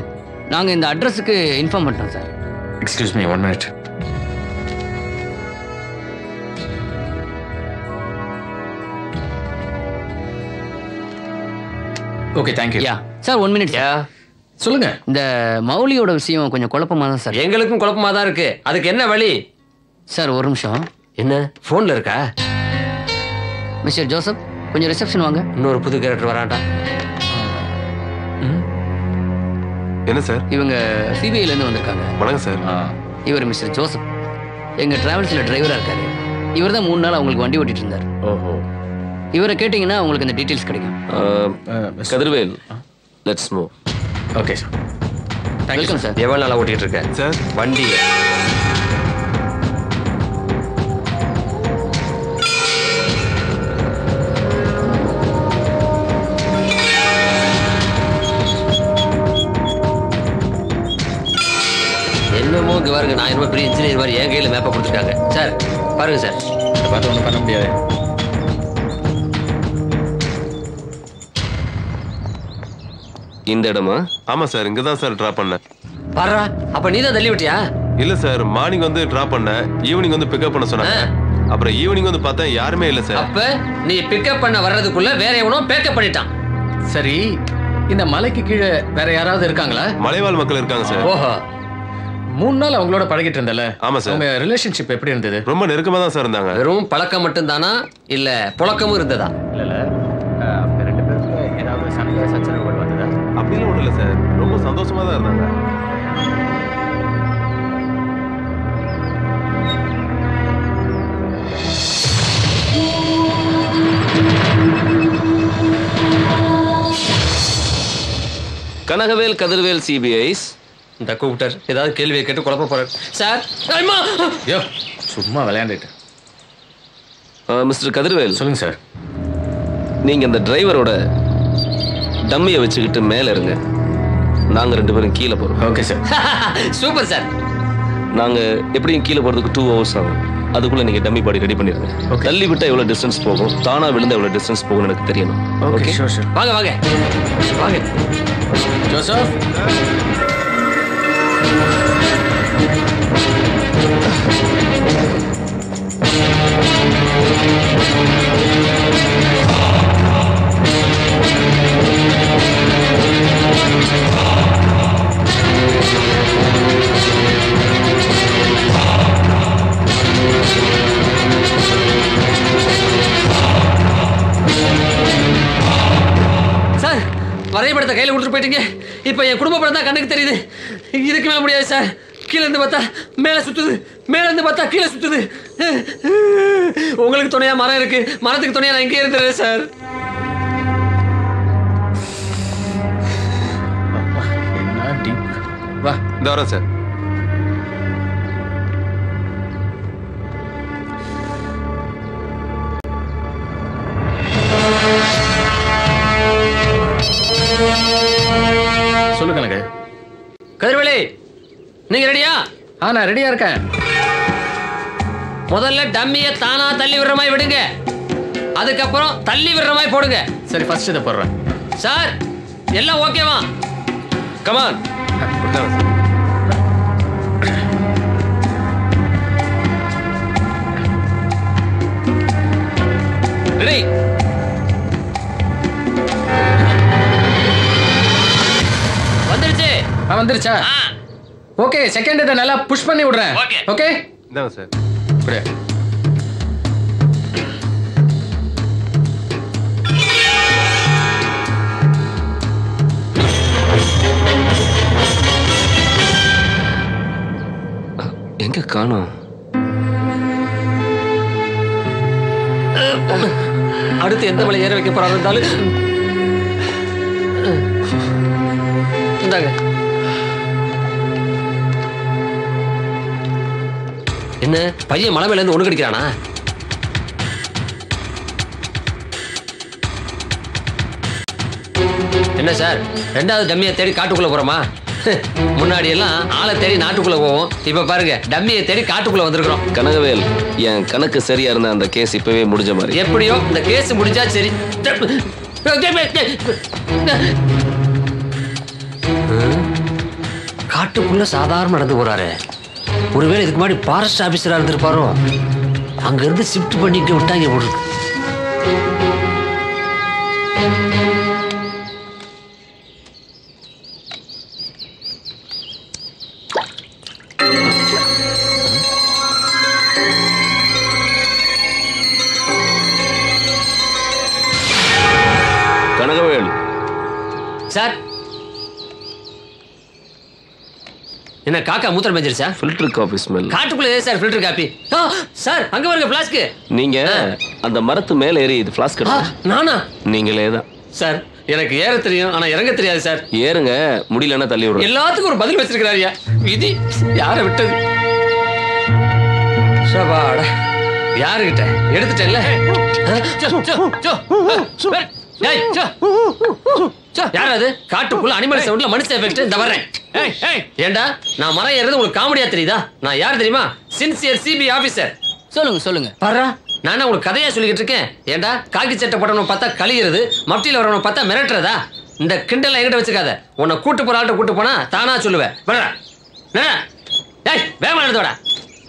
நாங்கள் இந்த அட்ரஸுக்கு இன்ஃபார்ம் பண்ணிட்டோம் சார். Excuse me 1 minute. Okay thank you. Yeah sir 1 minute. சொல்லுங்க. இந்த மௌலியோட விஷயம் கொஞ்சம் குழப்பமா தான் சார். எங்களுக்கும் குழப்பமா தான் இருக்கு. அதுக்கு என்ன வழி? சார் ஒரு நிமிஷம். என்ன போன்ல இருக்கா? மிஸ்டர் ஜோசப் கொஞ்சம் ரிசப்ஷன் வாங்க. இன்னொரு புது கேரக்டர் வரான்டா. என்ன சார்? இவங்க சிபிஐல இருந்து வந்திருக்காங்க. வணக்கம் சார். இவர் மிஸ்டர் ஜோசப் எங்க டிராவல்ஸ்ல டிரைவரா இருக்காரு. இவர் தான் 3 நாள் அவங்களுக்கு வண்டி ஓட்டிட்டு இருந்தார். ஓஹோ. இவரை கேட்டீங்கன்னா உங்களுக்கு இந்த டீடைல்ஸ் கிடைக்கும். Kathirvel, let's move. Okay sir. Welcome sir. எவ்வளவு நாளா ஓட்டிட்டு இருக்க சார் வண்டி? என்னமோ இங்க பாருங்க, நான் என்னமோ பெரிய இன்ஜினியர் மாதிரி என் கையில மேப்பை கொடுத்துருக்காங்க. சார் பாருங்க சார். பார்த்து ஒன்றும் பண்ண முடியாது. இந்த இடமா? ஆமா சார், இங்க தான் சார் டிராப் பண்ணேன். பாரா, அப்ப நீ தான் தள்ளி விட்டியா? இல்ல சார், மார்னிங் வந்து டிராப் பண்ணேன், ஈவினிங் வந்து பிக்கப் பண்ண சொன்னாங்க. அப்புறம் ஈவினிங் வந்து பார்த்தா யாருமே இல்ல சார். அப்ப நீ பிக்கப் பண்ண வர்றதுக்குள்ள வேற எவனோ பேக்கப் பண்ணிட்டான். சரி, இந்த மலைக்கு கீழே வேற யாராவது இருக்காங்களா? மலைவாழ் மக்கள் இருக்காங்க சார். ஓஹோ. 3 நாள் அவங்களோட பழகிட்டு இருந்தல? ஆமா சார். உங்க ரிலேஷன்ஷிப் எப்படி இருந்தது? ரொம்ப நெருக்கமா தான் சார் இருந்தாங்க. வெறும் பழக்கம் மட்டும் தானா இல்ல புழக்கமும் இருந்ததா? இல்ல அவங்க 2 பேருக்குள்ள ஏதாவது சண்டை சச்சரவுகள் வந்ததா? அப்படிலாம் ஒண்ணும் இல்ல சார், ரொம்ப சந்தோஷமா தான் இருந்தாங்க. கனகவேல், கதிர்வேல், சிபிஐஸ். இந்த கூப்பிட்டார், ஏதாவது கேள்வியை கேட்டு குழப்ப போறார். சார் யோ சும்மா விளையாண்டுட்டு. மிஸ்டர் கதிர்வேல். சொல்லுங்க சார். நீங்க அந்த டிரைவரோட டம்மியை வச்சுக்கிட்டு மேல இருங்க. நாங்க 2 பேரும் கீழே போறோம். Okay sir. Super sir. நாங்க எப்படியும் கீழே போறதுக்கு 2 hours ஆகும். அதுக்குள்ள நீங்க டம்மி பாடி ரெடி பண்ணிருங்க. தள்ளி விட்டா எவ்வளவு டிஸ்டன்ஸ் போகும், தானா விழுந்தா எவ்வளவு டிஸ்டன்ஸ் போகும்னு எனக்கு தெரியணும். Okay sure sure. வாங்க வாங்க வாங்க. ஜோசப் சார், வரைபடத்தை கையில் கொடுத்துட்டு போயிட்டீங்க. இப்போ என் குடும்ப படம் தான் கண்ணுக்கு தெரியுது. இதுக்கு மேல முடியாது சார். கீழே இருந்து பார்த்தா மேலே சுத்துது, மேலே இருந்து பார்த்தா கீழே சுத்துது. உங்களுக்கு துணையா மரம் இருக்கு, மரத்துக்கு துணையா நான் இங்கே இருந்துறேன் சார். என்ன டீப். வா இந்த வரேன் சார். சொல்லு கணக்கு. கதிர்வேலி, நீங்க ரெடியா? நான் ரெடியா இருக்கேன். முதல்ல டம்மியை தானா தள்ளி விடுற மாதிரி விடுங்க, அதுக்கப்புறம் தள்ளி விடுற மாதிரி போடுங்க. சரி, ஃபர்ஸ்ட் இதை போடுறேன். சார், எல்லாம் ஓகேவா? கமான். ரெடி. வந்துருச்சு. வந்துருச்சா? ஓகே, செகண்ட் இதை நல்லா புஷ் பண்ணி விடுறேன். ஓகே இந்தாங்க சார். அப்படியே எங்க காணோம்? அடுத்து எந்த மலை ஏற வைக்க போறாரு இருந்தாலும் இந்தாங்க. என்ன பையன் மலை மேல இருந்து ஒண்ணு கிடைக்கிறானா? என்ன சார், ரெண்டாவது டம்மியை தேடி காட்டுக்குள்ள போறோமா? முன்னாடி எல்லாம் ஆளை தேடி நாட்டுக்குள்ள போவோம், இப்ப பாருங்க டம்மியை தேடி காட்டுக்குள்ள வந்திருக்கிறோம். கனகவேல், என் கணக்கு சரியா இருந்த அந்த கேஸ் இப்பவே முடிஞ்ச மாதிரி. எப்படியோ இந்த கேஸ் முடிஞ்சா சரி. காட்டுக்குள்ள சாதாரண நடந்து போறாரு. ஒருவேளை இதுக்கு முன்னாடி ஃபாரஸ்ட் ஆபீசரா இருந்திருப்பாரோ, அங்க இருந்து ஷிஃப்ட் பண்ணிட்டு விட்டாங்க போட்டு. கனகவேல் சார், என்ன காக்கா மூத்திரம் மேஞ்சிருச்சா? Filter coffee smell. காட்டுக்குள்ள ஏன் சார் ஃபில்டர் காப்பி? சார், அங்க வருங்க ஃப்ளாஸ்க். நீங்க அந்த மரத்து மேல ஏறி இது ஃப்ளாஸ்க் எடுங்க. நானா? நீங்களே தான். சார், எனக்கு ஏற தெரியும், ஆனா இறங்க தெரியாது சார். ஏறுங்க, முடியலன்னா தள்ளி விடுறேன். எல்லாத்துக்கும் ஒரு பதில் வச்சிருக்கிறாரியா. விதி யாரை விட்டது? சபாட யாருகிட்ட எடுத்துட்டேன்ல. யார் அது? காட்டுக்குள்ள அனிமல் சவுண்ட்ல மனுஷ எஃபெக்ட். இந்த வரேன். ஏண்டா, நான் மரம் ஏறது உங்களுக்கு காமெடியா தெரியுதா? நான் யார் தெரியுமா? Sincere CB officer. சொல்லுங்க சொல்லுங்க. பாரா, நான் உங்களுக்கு கதையா சொல்லிக்கிட்டு இருக்கேன். ஏண்டா, காக்கி சட்டை போட்டவனை பார்த்தா கழியிறது, மப்டியில் வரவனை பார்த்தா மிரட்டுறதா? இந்த கிண்டல் என்கிட்ட வச்சுக்காத. உன்னை கூட்டு போற ஆள்கிட்ட கூட்டு போனா தானா சொல்லுவேன். வேகமா எடுத்தோட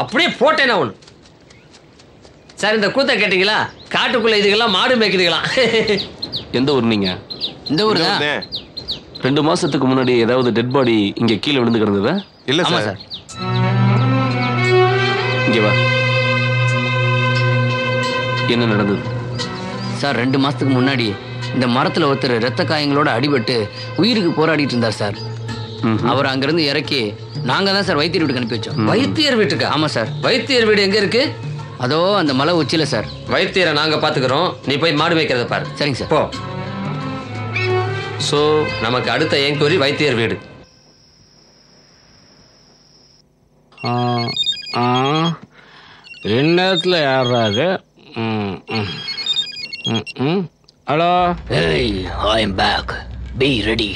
அப்படியே போட்டேன் நான் ஒன்று. சார், இந்த கூத்த கேட்டீங்களா? காட்டுக்குள்ள இதுக்கெல்லாம் மாடு மேய்க்குதுக்கலாம். எந்த ஊர் நீங்க? இந்த ஊர் தான். 2 மாசத்துக்கு முன்னாடி ஏதாவது டெட் பாடி இங்க கீழே விழுந்து கிடந்ததா? இல்ல ஆமா சார். இங்க வா. என்ன நடந்தது சார்? 2 மாசத்துக்கு முன்னாடி இந்த மரத்துல ஒருத்தர் ரத்த காயங்களோட அடிபட்டு உயிருக்கு போராடிட்டு இருந்தார் சார். அவர் அங்கிருந்து இறக்கி நாங்க தான் சார் வைத்தியர் வீட்டுக்கு அனுப்பி வச்சோம். வைத்தியர் வீட்டுக்கு? ஆமா சார். வைத்தியர் வீடு எங்க இருக்கு? அதோ அந்த மலை உச்சியில சார். வைத்தியரை நாங்க பாத்துக்கிறோம், நீ போய் மாடு மேய்க்கிறத பாரு. சரிங்க சார். போ. சோ நமக்கு அடுத்த என்கொயரி வைத்தியர் வீடு. இந்நேரத்தில் யாராது? Hello. Hey, I am back. Be ready.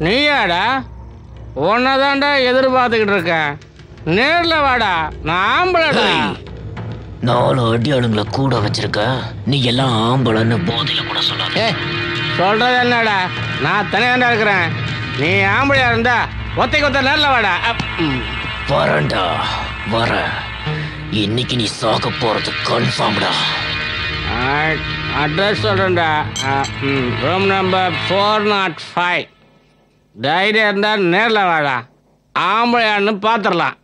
நீயாடா? உன்னதான்டா எதிர்பார்த்துக்கிட்டு இருக்கேன். நேர்ல வாடா, நான் ஆம்பளடா. 4 அடி ஆளுங்களை கூட வச்சிருக்க, நீ எல்லாம் ஆம்பளன்னு போதையில கூட சொல்லாத. சொல்றது என்னடா, நான் தனியாண்டா இருக்கிறேன். நீ ஆம்பளையா இருந்தா ஒத்த நேர்ல வாடா. வரண்டா, வர. இன்னைக்கு நீ சாக போறது கன்ஃபார்ம்டா. அட்ரஸ் சொல்றேன்டா. Room number 405. தைரியம் இருந்தா நேர்ல வாடா, ஆம்பளையான்னு பாத்துடலாம்.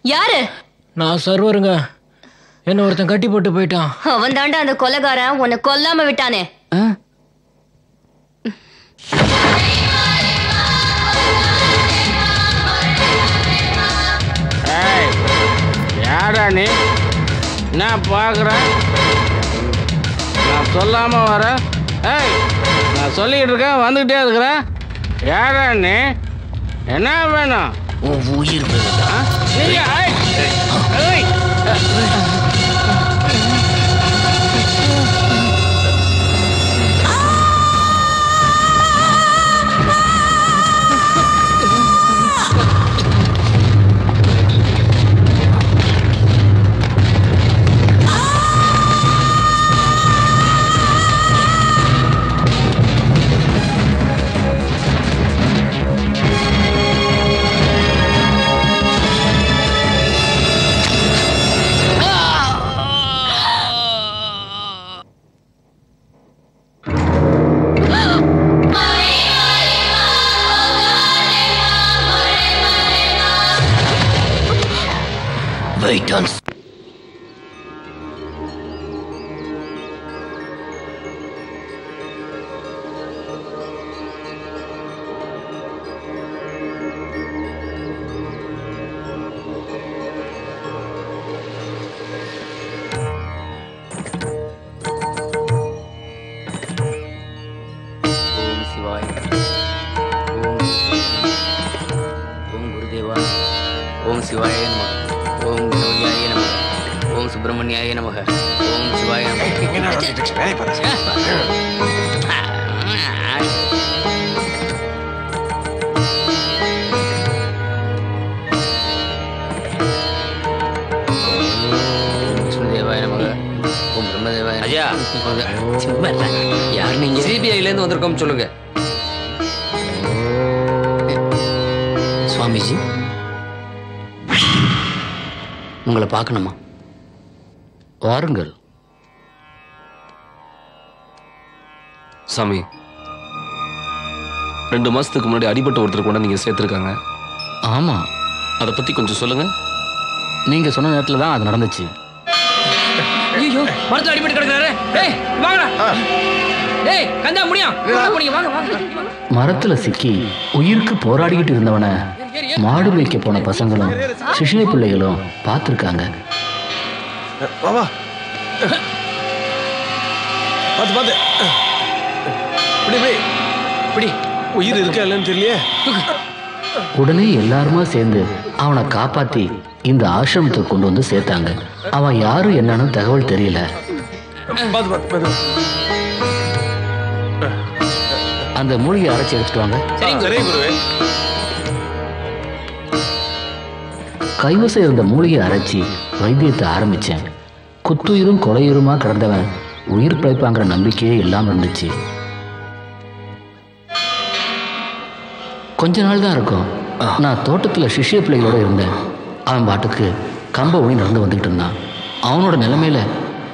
யாரு? நான் சர்வருங்க. என்ன ஒருத்தன் கட்டி போட்டு போயிட்டான். அவன் தாண்டா அந்த கொலைகாரன், உன்னை கொல்லாம விட்டானே. யாரா நீ? நான் பாக்குறேன், நான் சொல்லாம வர. நான் சொல்லிக்கிட்டு இருக்கேன், வந்துகிட்டே இருக்கிறேன். யாரா நீ? என்ன வேணும்? உயிர் Wait on. ஓம் சிவாய நமः. ஓம் கணபதியாய நமः. ஓம் சுப்பிரமணியாய நமः. ஓம் சிவாய விஷ்ணுதேவாய நமः. ஓம் பிரம்மதேவாய. ஐயா யார் நீங்க? சிபிஐலேருந்து வந்திருக்கோம், சொல்லுங்க. சுவாமிஜி, உங்களை பார்க்கணுமா? வாருங்கள். சாமி, 2 மாசத்துக்கு முன்னாடி அடிபட்ட ஒருத்தர் கூட நீங்க சேர்த்திருக்காங்க. ஆமா, அதை பத்தி கொஞ்சம் சொல்லுங்க. நீங்க சொன்ன நேரத்துல தான் அது நடந்துச்சு. ஐயோ, மரத்துல அடிபட்டு கிடக்குறாரு. டேய் வாங்கடா. டேய் கந்தா முடியும். வாங்க வாங்க. மரத்துல சிக்கி உயிருக்கு போராடிக்கிட்டு இருந்தவனை மாடு மேய்க்க போன பசங்களும் சிஷ்ய பிள்ளைகளும் பார்த்துருக்காங்க. பாபா பாத்து பாத்து இப்படி உயிர் இருக்கா இல்லைன்னு தெரியலையே. உடனே எல்லாருமா சேர்ந்து அவனை காப்பாத்தி இந்த ஆசிரமத்துக்கு கொண்டு வந்து சேர்த்தாங்க. அவன் யாரு என்னன்னு தகவல் தெரியல. அந்த மூலிகை அரைச்சி எடுத்துட்டு வாங்க. கைவசம் இருந்த மூலிகை அரைச்சி வைத்தியத்தை ஆரம்பிச்சேன். குத்துயிரும் கொலையுருமா கிடந்தவன் உயிர் பிழைப்பாங்கிற நம்பிக்கையே இல்லாம இருந்துச்சு. கொஞ்ச நாள் தான் இருக்கும். நான் தோட்டத்துல சிஷ்ய பிள்ளைகளோட இருந்தேன். அவன் பாட்டுக்கு கம்ப ஊனி நடந்து வந்துகிட்டு இருந்தான். அவனோட நிலைமையில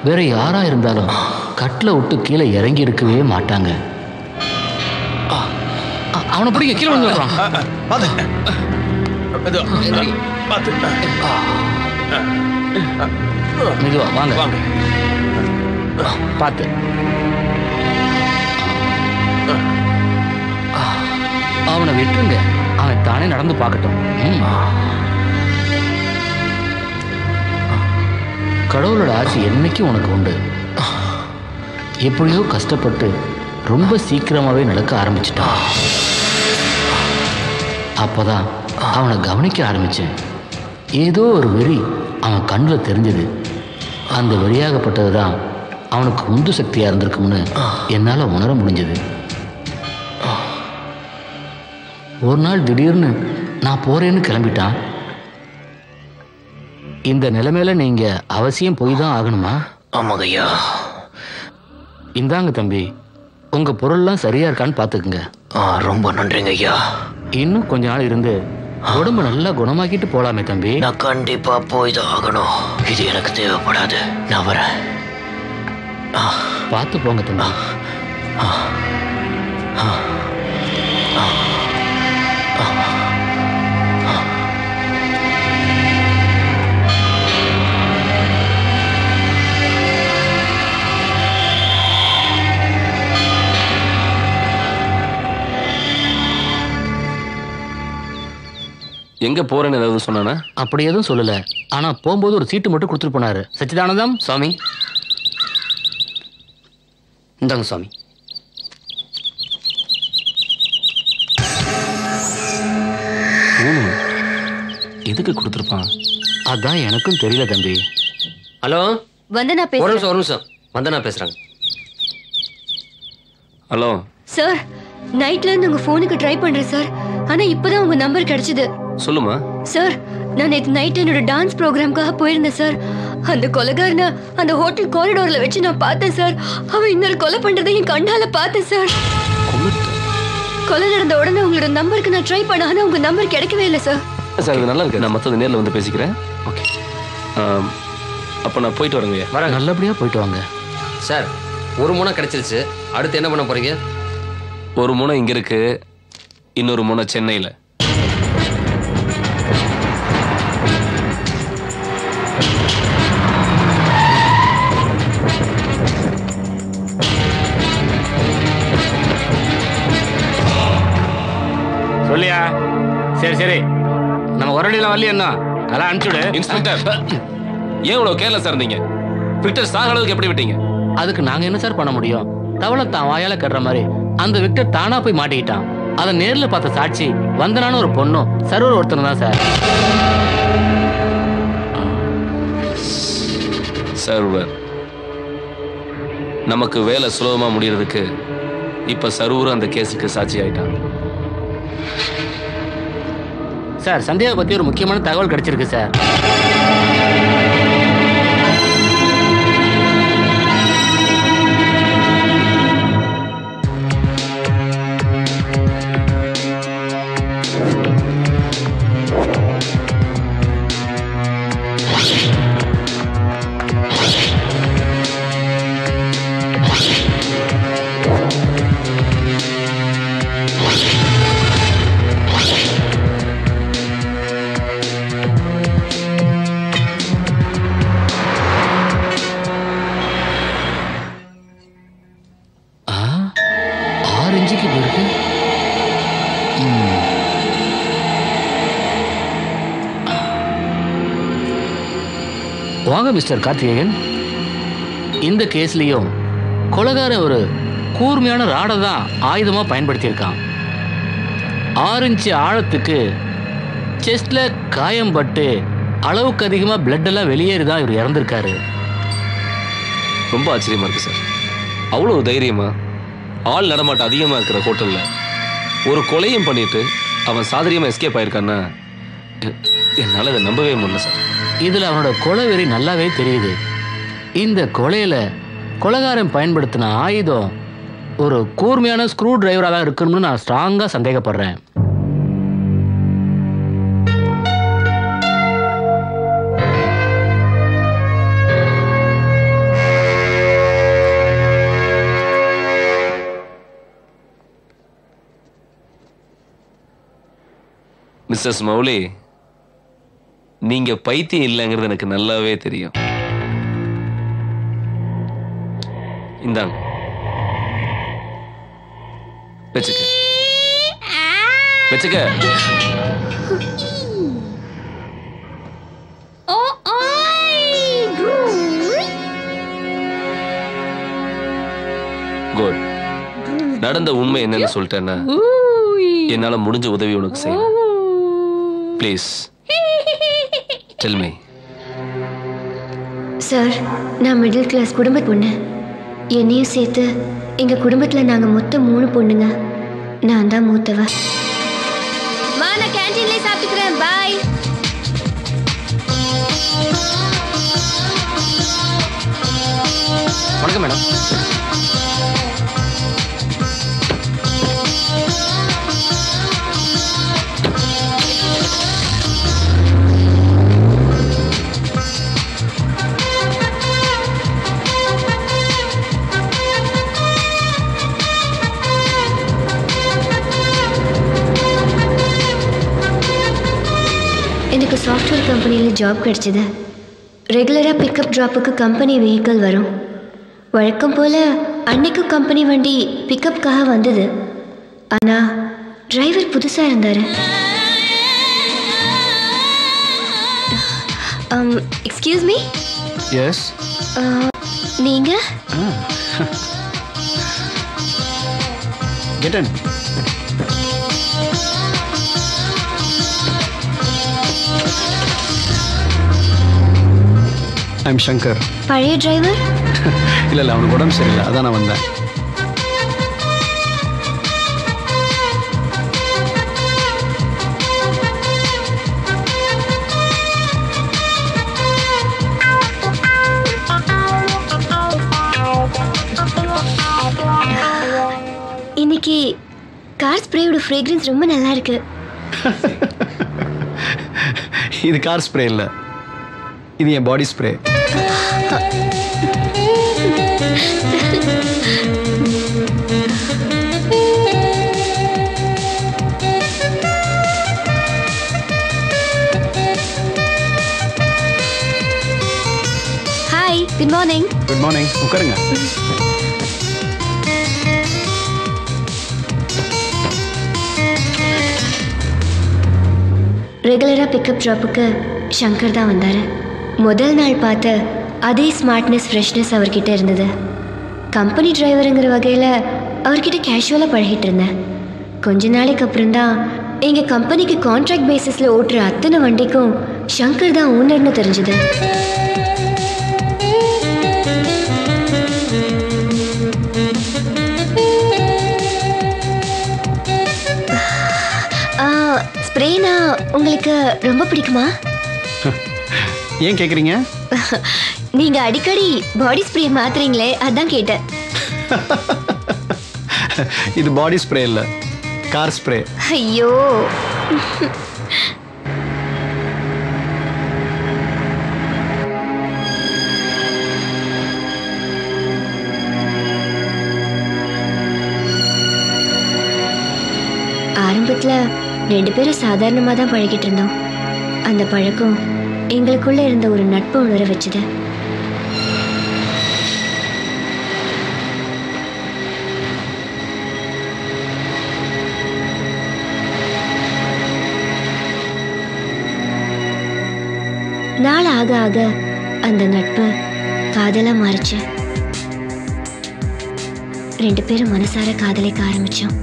வேற யாரா இருந்தாலும் கட்டில விட்டு கீழே இறங்கி இருக்கவே மாட்டாங்க. அவனை பிடிக்க கீழே வந்து மெதுவா வாங்க வாங்க பார்த்து. அவனை விட்டுருங்க, அவன் தானே நடந்து பார்க்கட்டும். கடவுளோட ஆட்சி என்னைக்கும் உனக்கு உண்டு. எப்படியோ கஷ்டப்பட்டு ரொம்ப சீக்கிரமாவே நடக்க ஆரம்பிச்சிட்டான். அப்பதான் அவனை கவனிக்க ஆரம்பிச்சேன். ஏதோ ஒரு வெறி அவன் கண்ணில் தெரிஞ்சது. அந்த வெறியாகப்பட்டது தான் அவனுக்கு உந்து சக்தியாக இருந்திருக்கும்னு என்னால் உணர முடிஞ்சது. ஒரு நாள் திடீர்னு நான் போறேன்னு கிளம்பிட்டான். இந்த நிலைமையில நீங்க அவசியம் போய் தான் ஆகணுமா? ஆமாங்க ஐயா. இந்தாங்க தம்பி, உங்க பொருள்லாம் சரியா இருக்கான்னு பாத்துக்குங்க. ரொம்ப நன்றிங்க ஐயா. இன்னும் கொஞ்ச நாள் இருந்து உடம்பு நல்லா குணமாக்கிட்டு போலாமே தம்பி. நான் கண்டிப்பா போய் தான் ஆகணும். இது எனக்கு தேவைப்படாது. நான் வரேன். பார்த்து போங்க தம்பி. எங்க போறேன்னு ஏதாவது சொன்னானா? அப்படி எதுவும் சொல்லல. ஆனா போகும்போது ஒரு சீட்டு மட்டும் கொடுத்துட்டு போனாரு. சச்சிதானந்தம் சுவாமி, இந்தாங்க சுவாமி. எதுக்கு கொடுத்துருப்பான்? அதான் எனக்கும் தெரியல தம்பி. ஹலோ, வந்தனா ஒரு பேசுறேன். நிமிஷம் ஒரு நிமிஷம். வந்தனா பேசுறாங்க. ஹலோ சார், நைட்ல இருந்து உங்க போனுக்கு ட்ரை பண்றேன் சார். ஆனா இப்பதான் உங்க நம்பர் கிடைச்சது. சொல்லுமா. சார், நான் நேத்து நைட் என்னோட டான்ஸ் ப்ரோக்ராம்காக போயிருந்தேன் சார். அந்த கொலைகாரனை அந்த ஹோட்டல் காரிடோர்ல வச்சு நான் பார்த்தேன் சார். அவன் இன்னொரு கொலை பண்றதை என் கண்ணால பார்த்தேன் சார். கொலை நடந்த உடனே உங்களோட நம்பருக்கு நான் ட்ரை பண்ண, ஆனா உங்க நம்பர் கிடைக்கவே இல்லை சார். சார் இது நல்லா இருக்கு. நான் மற்றது நேரில் வந்து பேசிக்கிறேன். ஓகே, அப்போ நான் போயிட்டு வரேங்க. வரேன். நல்லபடியா போயிட்டு வாங்க சார். ஒரு முனை கிடைச்சிருச்சு. அடுத்து என்ன பண்ண போறீங்க? ஒரு முனை இங்க இருக்கு, இன்னொரு முனை சென்னையில். சொல்லியா? சரி சரி, நம்ம உரடியில் வரலையா? என்ன அதெல்லாம் அனுப்பிச்சுடு. இன்ஸ்பெக்டர், ஏன் இவ்வளவு கேர்லெஸ்ஸா இருந்தீங்க? விக்டர் சாக அளவுக்கு எப்படி விட்டீங்க? அதுக்கு நாங்க என்ன சார் பண்ண முடியும்? தவளை தான் வாயால கட்டுற மாதிரி அந்த விக்டர் தானா போய் மாட்டிக்கிட்டான். அதை நேர்ல பார்த்த சாட்சி வந்தனான ஒரு பொண்ணும் சர்வர் ஒருத்தனும் தான் சார். சர்வர் நமக்கு வேலை சுலபமா முடியறதுக்கு இப்ப சர்வரும் அந்த கேஸுக்கு சாட்சி ஆயிட்டான். சார், சந்தேக பத்தி ஒரு முக்கியமான தகவல் கிடைச்சிருக்கு சார். வாங்க மிஸ்டர் கார்த்திகேயன். இந்த கேஸ்லயும் கொலைகாரன் ஒரு கூர்மையான ராடை தான் ஆயுதமா பயன்படுத்தியிருக்கான். 6 இன்ச்சு ஆழத்துக்கு செஸ்ட்ல காயம் பட்டு அளவுக்கு அதிகமா பிளட் எல்லாம் வெளியேறிதான் இவர் இறந்திருக்காரு. ரொம்ப ஆச்சரியமா இருக்கு சார். அவ்வளவு தைரியமா ஆள் நடமாட்டம் அதிகமா இருக்கிற ஹோட்டல்ல ஒரு கொலையும் பண்ணிட்டு அவன் சாதரியமா எஸ்கேப் ஆயிருக்கான்னா என்னால அதை நம்பவே முடியல சார். இதுல அவனோட கொலை வெறி நல்லாவே தெரியுது. இந்த கொலையில கொலைகாரன் பயன்படுத்தின ஆயுதம் ஒரு கூர்மையான ஸ்க்ரூ டிரைவரா தான் இருக்கணும்னு நான் ஸ்ட்ராங்கா சந்தேகப்படுறேன். மிஸ்ஸஸ் மௌலி, நீங்க பைத்தியம் இல்லைங்கிறது எனக்கு நல்லாவே தெரியும். இந்தாங்க வச்சுக்க வச்சுக்க. குட். நடந்த உண்மை என்னன்னு சொல்லிட்டேன்னா என்னால முடிஞ்ச உதவி உனக்கு செய்யணும். Please tell me. சார், நான் மிடில் கிளாஸ் குடும்ப பொண்ணு. என்னையும் சேர்த்து எங்க குடும்பத்துல நாங்க மொத்தம் 3 பொண்ணுங்க. நான் தான் மூத்தவ. நான் கேண்டீன்ல சாப்பிட்டுக்கிறேன். பாய். வணக்கம் மேடம். எனக்கு சாஃப்ட்வேர் கம்பெனியில் ஜாப் கிடைச்சது. ரெகுலராக பிக்கப் ட்ராப்புக்கு கம்பெனி வெஹிக்கிள் வரும். வழக்கம் போல் அன்னைக்கும் கம்பெனி வண்டி பிக்கப்புக்காக வந்தது. ஆனால் டிரைவர் புதுசாக இருந்தார். Excuse me. எஸ். நீங்கள் கெட் இன். ஐம் சங்கர். பழைய டிரைவர்? இல்லை அவனுக்கு உடம்பு சரியில்லை, அதான் நான் வந்தேன். இன்னைக்கு கார் ஸ்ப்ரேயோட ஃப்ரேக்ரன்ஸ் ரொம்ப நல்லா இருக்கு. இது கார் ஸ்ப்ரே இல்லை, இது என் body spray. Hi, good morning. Good morning. உட்காருங்க. ரெகுலராக பிக்கப் ட்ராப்புக்கு சங்கர் தான் வந்தார். முதல் நாள் பார்த்த அதே ஸ்மார்ட்னஸ் ஃப்ரெஷ்னஸ் அவர்கிட்ட இருந்தது. கம்பெனி டிரைவருங்கிற வகையில் அவர்கிட்ட கேஷுவலாக பழகிட்டு இருந்தேன். கொஞ்ச நாளைக்கு அப்புறம்தான் எங்கள் கம்பெனிக்கு கான்ட்ராக்ட் பேசிஸில் ஓட்டுற அத்தனை வண்டிக்கும் சங்கர் தான் ஓனர்னு தெரிஞ்சுது. ஸ்ப்ரேனா உங்களுக்கு ரொம்ப பிடிக்குமா? ஏன் கேட்குறீங்க? நீங்க அடிக்கடி பாடி ஸ்ப்ரே மாத்துறீங்களே, அதான் கேட்டேன். இது பாடி ஸ்ப்ரே இல்ல, கார் ஸ்ப்ரே. ஐயோ, ஆரம்பத்துல 2 பேரும் சாதாரணமா தான் பழகிட்டு இருந்தோம். அந்த பழக்கம் எங்களுக்குள்ள இருந்த ஒரு நட்பு உணர வச்சுது. நாள் ஆக ஆக அந்த நட்பு காதலா மாறிச்சு. 2 பேரும் மனசார காதலிக்க ஆரம்பிச்சோம்.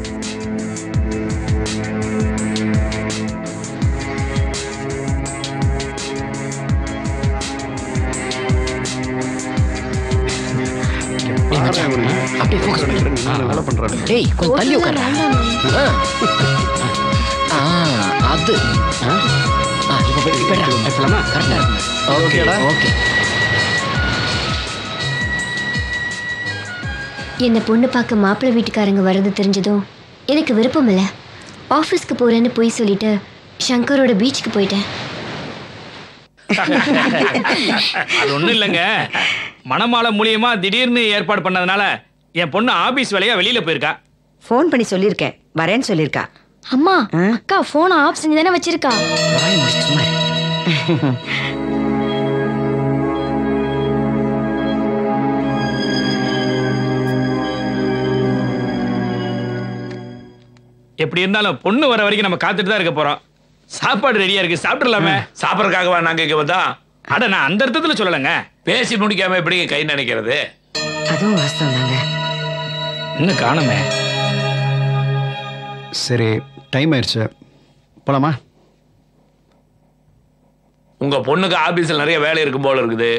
அப்படியே ஃபோக்கஸ் பண்ணு. நல்லா பண்றாரு. டேய் கொஞ்சம் தள்ளி உட்காரு. அது இப்போ போய் பேசலாமா? கரெக்டா இருக்கு. ஓகேடா. ஓகே. என்னை பொண்ணு பார்க்க மாப்பிள்ளை வீட்டுக்காரங்க வர்றது தெரிஞ்சதும் எனக்கு விருப்பம் இல்லை. ஆஃபீஸ்க்கு போகிறேன்னு போய் சொல்லிட்டு சங்கரோட பீச்சுக்கு போயிட்டேன். அது ஒன்றும் இல்லைங்க, மணமாலை மூலியமா திடீர்னு ஏற்பாடு பண்ணதுனால என் பொண்ணு ஆபீஸ் வேலையா வெளியில போயிருக்கா. ஃபோன் பண்ணி சொல்லியிருக்கேன், வரேன்னு சொல்லியிருக்கா. அம்மா, அக்கா ஃபோனை ஆஃப் செஞ்சு தானே வச்சிருக்கா. எப்படி இருந்தாலும் பொண்ணு வர வரைக்கும் நம்ம காத்துட்டு தான் இருக்க போறோம். சாப்பாடு ரெடியா இருக்கு, சாப்பிடலாமே. சாப்பிட்றதுக்காகவா நாங்க இங்க வந்தா? அட நான் அந்த அர்த்தத்துல சொல்லலைங்க. பேசி முடிக்காம எப்படி கை நினைக்கிறது? அதுவும் வாஸ்தவம் தாங்க. இன்னும் காணுமே. சரி, டைம் ஆயிடுச்சு, போலாமா? உங்க பொண்ணுக்கு ஆபீஸ்ல நிறைய வேலை இருக்கும் போல இருக்குது.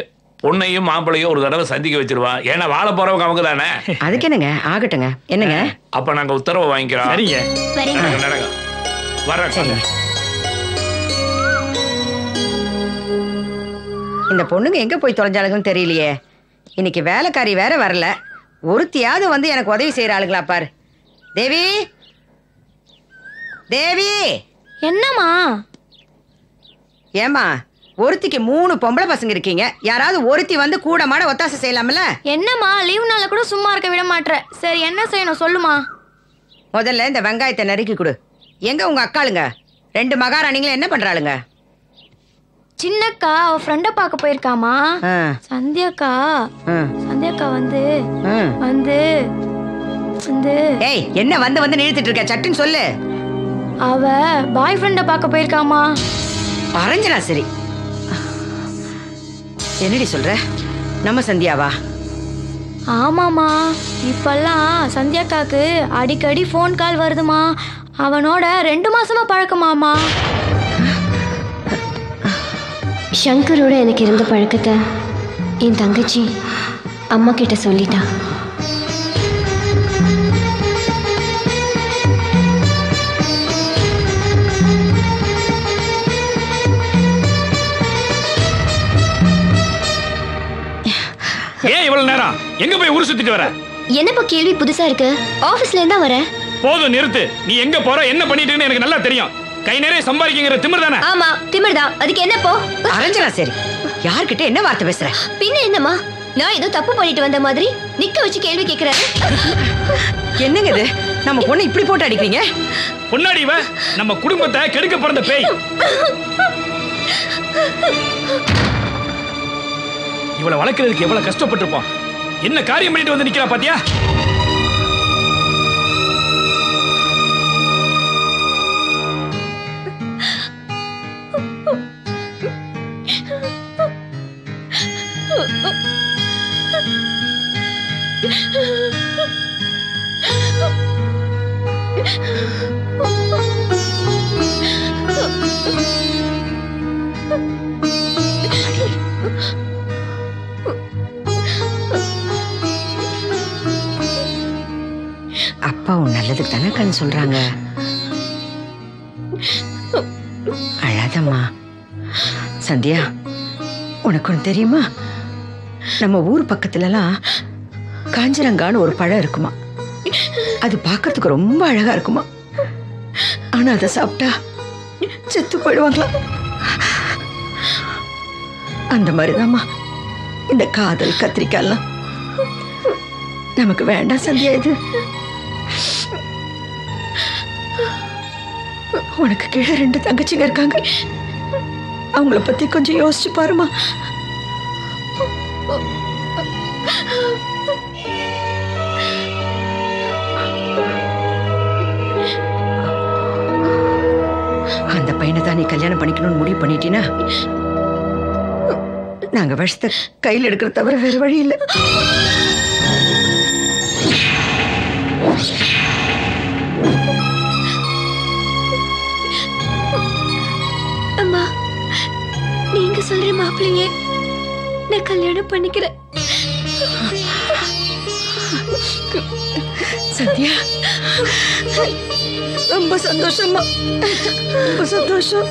பொண்ணையும் மாப்பிள்ளையும் ஒரு தடவை சந்திக்க வச்சிருவா. ஏன்னா வாழ போறவங்க அவங்க தானே. அதுக்கு என்னங்க, ஆகட்டுங்க. என்னங்க? அப்ப நாங்க உத்தரவு வாங்கிக்கிறோம். சரிங்க. நடங்க. வரேன். இந்த பொண்ணுங்க எங்க போய் தொலைஞ்சாளுங்கன்னு தெரியலையே. இன்னைக்கு வேலைக்காரி வேற வரல. ஒருத்தியாவது வந்து எனக்கு உதவி செய்யற ஆளுங்களா பாரு. தேவி, தேவி. என்னம்மா? ஏமா, ஒருத்திக்கு 3 பொம்பளை பசங்க இருக்கீங்க. யாராவது ஒருத்தி வந்து கூட மாட ஒத்தாசை செய்யலாம்ல? என்னம்மா, லீவ் நாள கூட சும்மா இருக்க விட மாட்டேற. சரி, என்ன செய்யணும் சொல்லுமா? முதல்ல இந்த வெங்காயத்தை நறுக்கி கொடு. எங்க உங்க அக்காளுங்க 2 மகாராணிங்களும் என்ன பண்றாளுங்க? சின்னக்கா அவ ஃப்ரெண்ட பார்க்க போயிருக்காமா. சந்தியாக்கா வந்து வந்து வந்து ஏய், என்ன வந்து வந்து நிறுத்திட்டு இருக்க? சட்டுன்னு சொல்லு. அவ பாய் ஃப்ரெண்ட பார்க்க போயிருக்காமா. அரஞ்சனா, சரி. என்னடி சொல்ற? நம்ம சந்தியாவா? ஆமாமா, இப்பெல்லாம் சந்தியாக்காக்கு அடிக்கடி ஃபோன் கால் வருதுமா. அவனோட 2 மாசமா பழக்கமாமா. சங்கரோட எனக்கு இருந்த பழக்கத்தை என் தங்கச்சி அம்மா கிட்ட சொல்லிட்டா. ஏன் இவ்வளவு நேரம்? எங்க போய் ஊர் சுத்திட்டு வர? என்னப்பா கேள்வி புதுசா இருக்கு? ஆபீஸ்ல இருந்தா வரேன். போதும், நிறுத்து. நீ எங்க போற, என்ன பண்ணிட்டு எனக்கு நல்லா தெரியும். கை நிறைய சம்பாதிக்கிற திமிர் தானே? ஆமா, திமிர் தான். அதுக்கு என்னப்போ? அரஞ்சனா, சரி. யார்கிட்ட என்ன வார்த்தை பேசுற? பின்ன என்னம்மா, நான் ஏதோ தப்பு பண்ணிட்டு வந்த மாதிரி நிக்க வச்சு கேள்வி கேக்குறேன். என்னங்க இது? நம்ம பொண்ணு இப்படி போட்டு அடிக்கிறீங்க? பொன்னாடி இவ நம்ம குடும்பத்தை கெடுக்க பிறந்த பேய். இவளை வளர்க்கறதுக்கு எவ்வளவு கஷ்டப்பட்டிருப்போம். என்ன காரியம் பண்ணிட்டு வந்து நிக்கிறா பாத்தியா? அப்பா உன் நல்லதுக்கு தானே கண் சொல்றாங்க. அழாதம்மா. சந்தியா, உனக்கு ஒன்று தெரியுமா? நம்ம ஊர் பக்கத்துலலாம் காஞ்சரங்கான்னு ஒரு பழம் இருக்குமா. அது பார்க்கறதுக்கு ரொம்ப அழகா இருக்குமா. ஆனா அதை சாப்பிட்டா செத்து போயிடுவாங்களாம். அந்த மாதிரிதாம்மா இந்த காதல் கத்திரிக்காய்லாம் நமக்கு வேண்டாம் சந்தியா. இது உனக்கு கீழே 2 தங்கச்சிங்க இருக்காங்க. அவங்கள பத்தி கொஞ்சம் யோசிச்சு பாருமா. அந்த பையனை தான் நீ கல்யாணம் பண்ணிக்கணும்னு முடிவு பண்ணிட்டீனா நாங்க விஷத்தை கையில் எடுக்கிற தவிர வேற வழி இல்லை. அம்மா, நீங்க சொல்ற மாப்பிள்ளையே நான் கல்யாணம் பண்ணிக்கிறேன். சத்யா, ரொம்ப சந்தோஷமா, ரொம்ப சந்தோஷம்.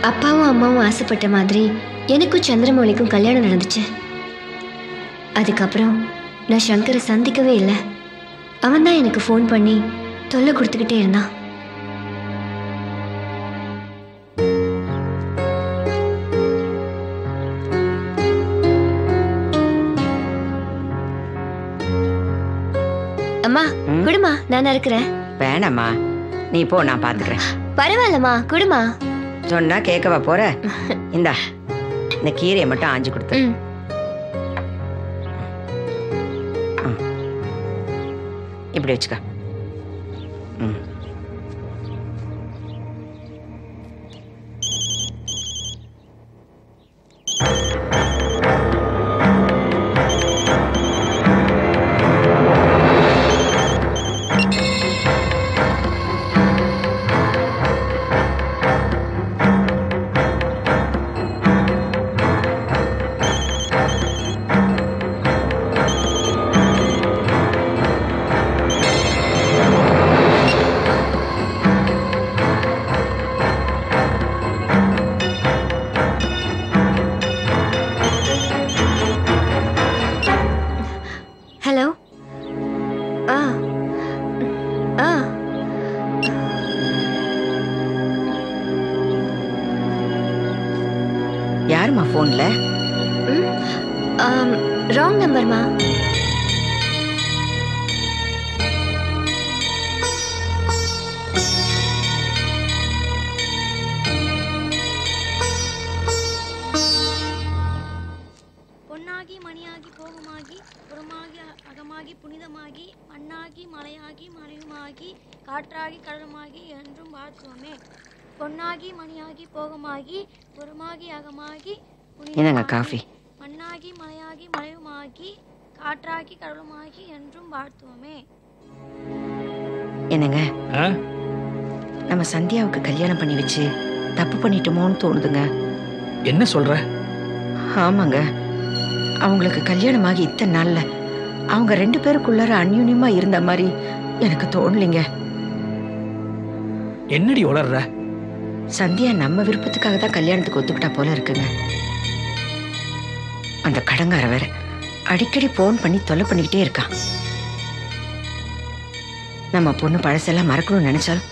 அப்பாவும் அம்மாவும் ஆசைப்பட்ட மாதிரி எனக்கும் சந்திரமௌலிக்கும் கல்யாணம் நடந்துச்சு. அதுக்கப்புறம் நான் சங்கரை சந்திக்கவே இல்லை. அவன் தான் எனக்கு ஃபோன் பண்ணி தொல்லை கொடுத்துக்கிட்டே இருந்தான். அம்மா குடுமா, நான் இருக்கிறேன். வேணாம்மா, நீ போ, நான் பாத்துக்கிறேன். பரவாயில்லம்மா, குடுமா. சொன்னா கேட்கவா போற? இந்தா இந்த கீரையை மட்டும் ஆஞ்சு கொடுத்து. இப்படி வச்சுக்க. யாருமா போன்ல? ராங் நம்பர்மா. பொன்னாகி மணியாகி போகமாகி புறமாகி அகமாகி புனிதமாகி மண்ணாகி மலையாகி மறைவுமாகி காற்றாகி கடலுமாகி என்றும் வாழ்த்துவோமே. பொன்னாகி மணியாகி போகமாகி புறமாகி அகமாகி என்னங்க காஃபி? மண்ணாகி மலையாகி மறைவுமாகி காற்றாகி கடலுமாகி என்றும் வாழ்த்துவோமே. என்னங்க நம்ம சந்தியாவுக்கு கல்யாணம் பண்ணி வச்சு தப்பு பண்ணிட்டோமோன்னு தோணுதுங்க. என்ன சொல்ற? ஆமாங்க, அவங்களுக்கு கல்யாணமாகி இத்தனை நாள்ல அவங்க 2 பேருக்குள்ளார அந்யூன்யமா இருந்த மாதிரி எனக்கு தோணலைங்க. என்னடி உளர்ற? சந்தியா நம்ம விருப்பத்துக்காக தான் கல்யாணத்துக்கு ஒத்துக்கிட்டா போல இருக்குங்க. அந்த கடங்கார வேற அடிக்கடி போன் பண்ணி தொல்லை பண்ணிக்கிட்டே இருக்கான். நம்ம பொண்ணு பழசெல்லாம் மறக்கணும்னு நினைச்சாலும்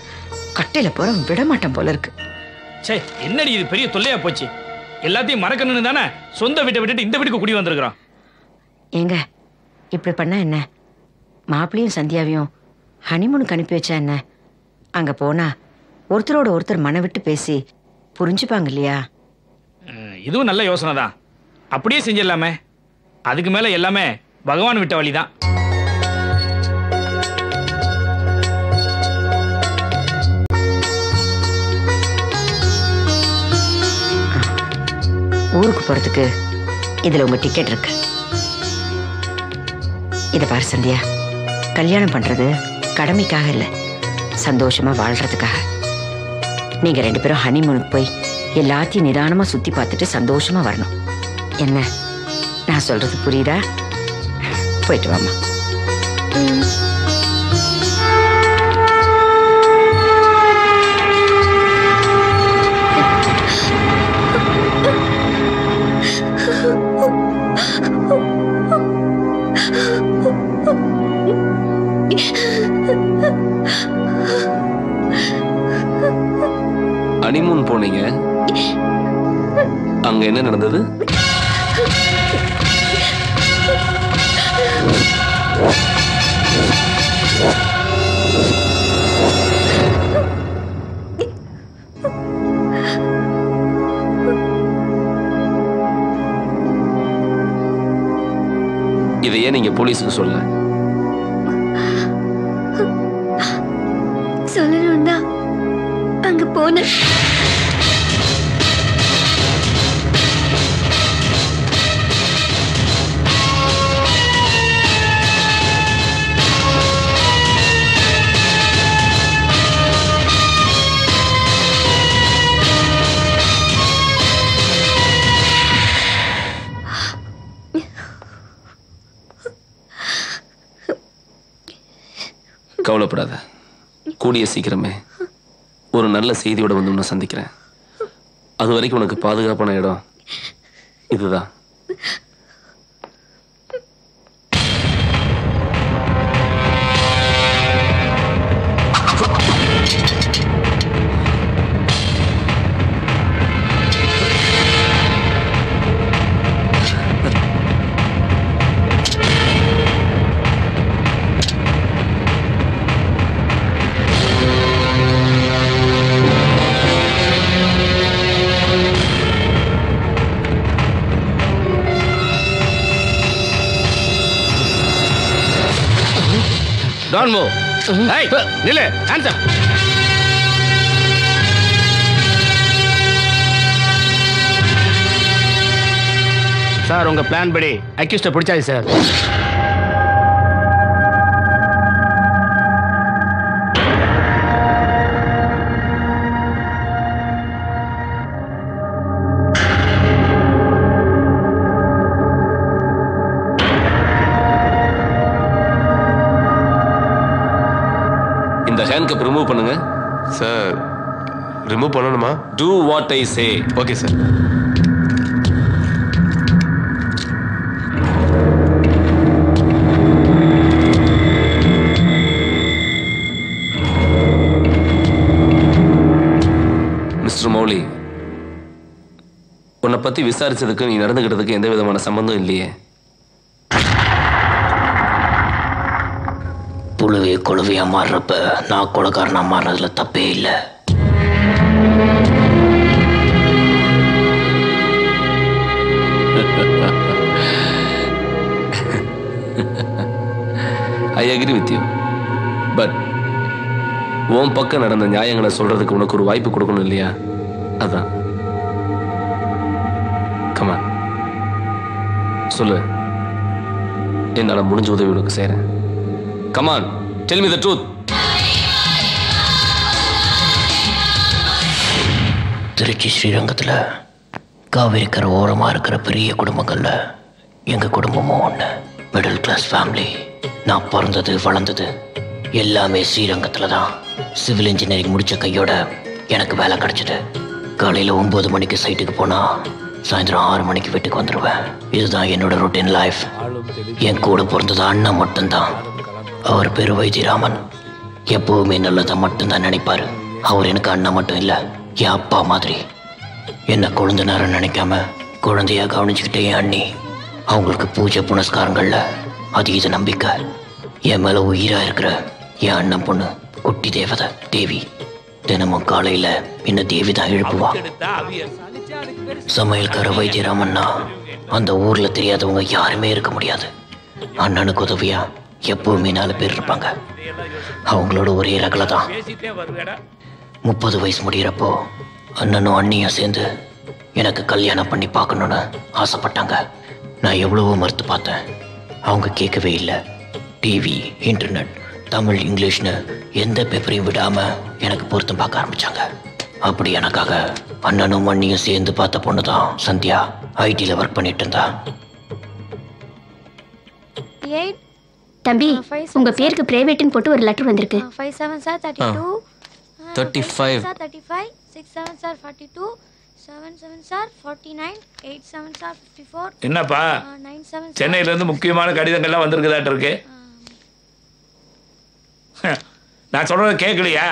கட்டையில போற விட மாட்டோம் போல இருக்கு. சே, என்னடி இது பெரிய தொல்லையா போச்சு. எல்லாத்தையும் மறக்கணும்னு தானே சொந்த வீட்டை விட்டுட்டு இந்த வீட்டுக்கு குடி வந்திருக்கிறோம். ஏங்க இப்படி பண்ணா என்ன? மாப்பிள்ளையும் சந்தியாவையும் ஹனிமூனுக்கு அனுப்பி வச்சா என்ன? அங்க போனா ஒருத்தரோட ஒருத்தர் மன விட்டு பேசி புரிஞ்சுப்பாங்க இல்லையா? இதுவும் நல்ல யோசனை தான். அப்படியே செஞ்சிடலாமே. அதுக்கு மேல எல்லாமே பகவான் விட்ட வழிதான். ஊருக்கு போறதுக்கு இதுல உங்க டிக்கெட் இருக்கு. இத பாரு சந்தியா, கல்யாணம் பண்றது கடமைக்காக இல்ல, சந்தோஷமா வாழ்றதுக்காக. நீங்க 2 பேரும் ஹனிமூனுக்கு போய் எல்லாத்தையும் நிதானமா சுத்தி பார்த்துட்டு சந்தோஷமா வரணும். என்ன நான் சொல்றது புரியுதா? போயிட்டு வாமா. ஹனிமூன் போனீங்க, அங்க என்ன நடந்தது? இதையே நீங்க போலீஸுக்கு சொல்ல? சொல்லணும் தான் அங்க போன. கவலைப்படாத, கூடிய சீக்கிரமே ஒரு நல்ல செய்தியோட வந்து உன்னை சந்திக்கிறேன். அது வரைக்கும் உனக்கு பாதுகாப்பான இடம் இதுதான். Don't move. Hey, நில்லு. Hands up. சார் உங்க பிளான் படி அக்யூஸ்ட பிடிச்சாச்சு சார். இந்த ஹேண்ட் கப் ரிமூவ் பண்ணுங்க. சார் ரிமூவ் பண்ணணுமா? Do what I say. Okay sir. Mister Mouli, உன்னை பத்தி விசாரிச்சதுக்கு நீ நடந்துகிட்டதுக்கு எந்த விதமான சம்பந்தம் இல்லையே. புழுவே கொழுவையா மாறுறப்ப நான் கொலைக்காரனா மாறுறதுல தப்பே இல்லை. I agree with you. But உன் பக்கம் நடந்த நியாயங்களை சொல்றதுக்கு உனக்கு ஒரு வாய்ப்பு கொடுக்கணும் இல்லையா? அதான். கமான் சொல்லு, என்னால முடிஞ்ச உதவி உனக்கு செய்றேன். Come on, tell me the truth. Trichy ஸ்ரீரங்கத்தில் காவேரிக்கரை ஓரமாக இருக்கிற பெரிய குடும்பங்கள்ல எங்கள் குடும்பமும் ஒன்று. Middle class family. நான் பிறந்தது வளர்ந்தது எல்லாமே ஸ்ரீரங்கத்தில் தான். சிவில் இன்ஜினியரிங் முடித்த கையோட எனக்கு வேலை கிடச்சிது. காலையில் 9 மணிக்கு சைட்டுக்கு போனால் சாயந்தரம் 6 மணிக்கு வீட்டுக்கு வந்துடுவேன். இதுதான் என்னோட ரொட்டீன் லைஃப். என் கூட பிறந்தது அண்ணன் மட்டும்தான். அவர் பேர் வைத்தியராமன். எப்போவுமே நல்லதை மட்டும்தான் நினைப்பார். அவர் எனக்கு அண்ணன் மட்டும் இல்லை, என் அப்பா மாதிரி. என்னை குழந்தை நேரம் நினைக்காம குழந்தையாக கவனிச்சுக்கிட்டே என் அண்ணி. அவங்களுக்கு பூஜை புனஸ்காரங்களில் அதீத நம்பிக்கை. என் மேலே உயிராக இருக்கிற என் அண்ணன் பொண்ணு குட்டி தேவதை தேவி தினமும் காலையில் என்ன தேவி தான் எழுப்புவா. சமையல்கார வைத்தியராமன்னா அந்த ஊரில் தெரியாதவங்க யாருமே இருக்க முடியாது. அண்ணனுக்கு உதவியா எப்பவுமே 4 பேர் இருப்பாங்க. அவங்களோட ஒரே ரகலை தான். 30 வயசு முடிகிறப்போ அண்ணனும் அண்ணியும் சேர்ந்து எனக்கு கல்யாணம் பண்ணி பார்க்கணுன்னு ஆசைப்பட்டாங்க. நான் எவ்வளவோ மறுத்து பார்த்தேன். அவங்க கேட்கவே இல்லை. டிவி, இன்டர்நெட், தமிழ், இங்கிலீஷ்னு எந்த பேப்பரையும் விடாமல் எனக்கு பொருத்தம் பார்க்க ஆரம்பித்தாங்க. அப்படி எனக்காக அண்ணனும் அண்ணியும் சேர்ந்து பார்த்த பொண்ணு தான் சந்தியா. ஐடியில் ஒர்க் பண்ணிட்டு இருந்தா. தம்பி, உங்க பேருக்கு பிரைவேட்னு போட்டு ஒரு லெட்டர் வந்திருக்கு. 5 7 sir 32 35 sir 35 6 7 sir 42 7 7 sir 49 8 7 sir 54. என்னப்பா 9 7 சென்னையில இருந்து முக்கியமான கடிதங்கள்லாம் வந்திருக்குதாட்டு இருக்கு. நான் சொல்றது கேட்கலையா?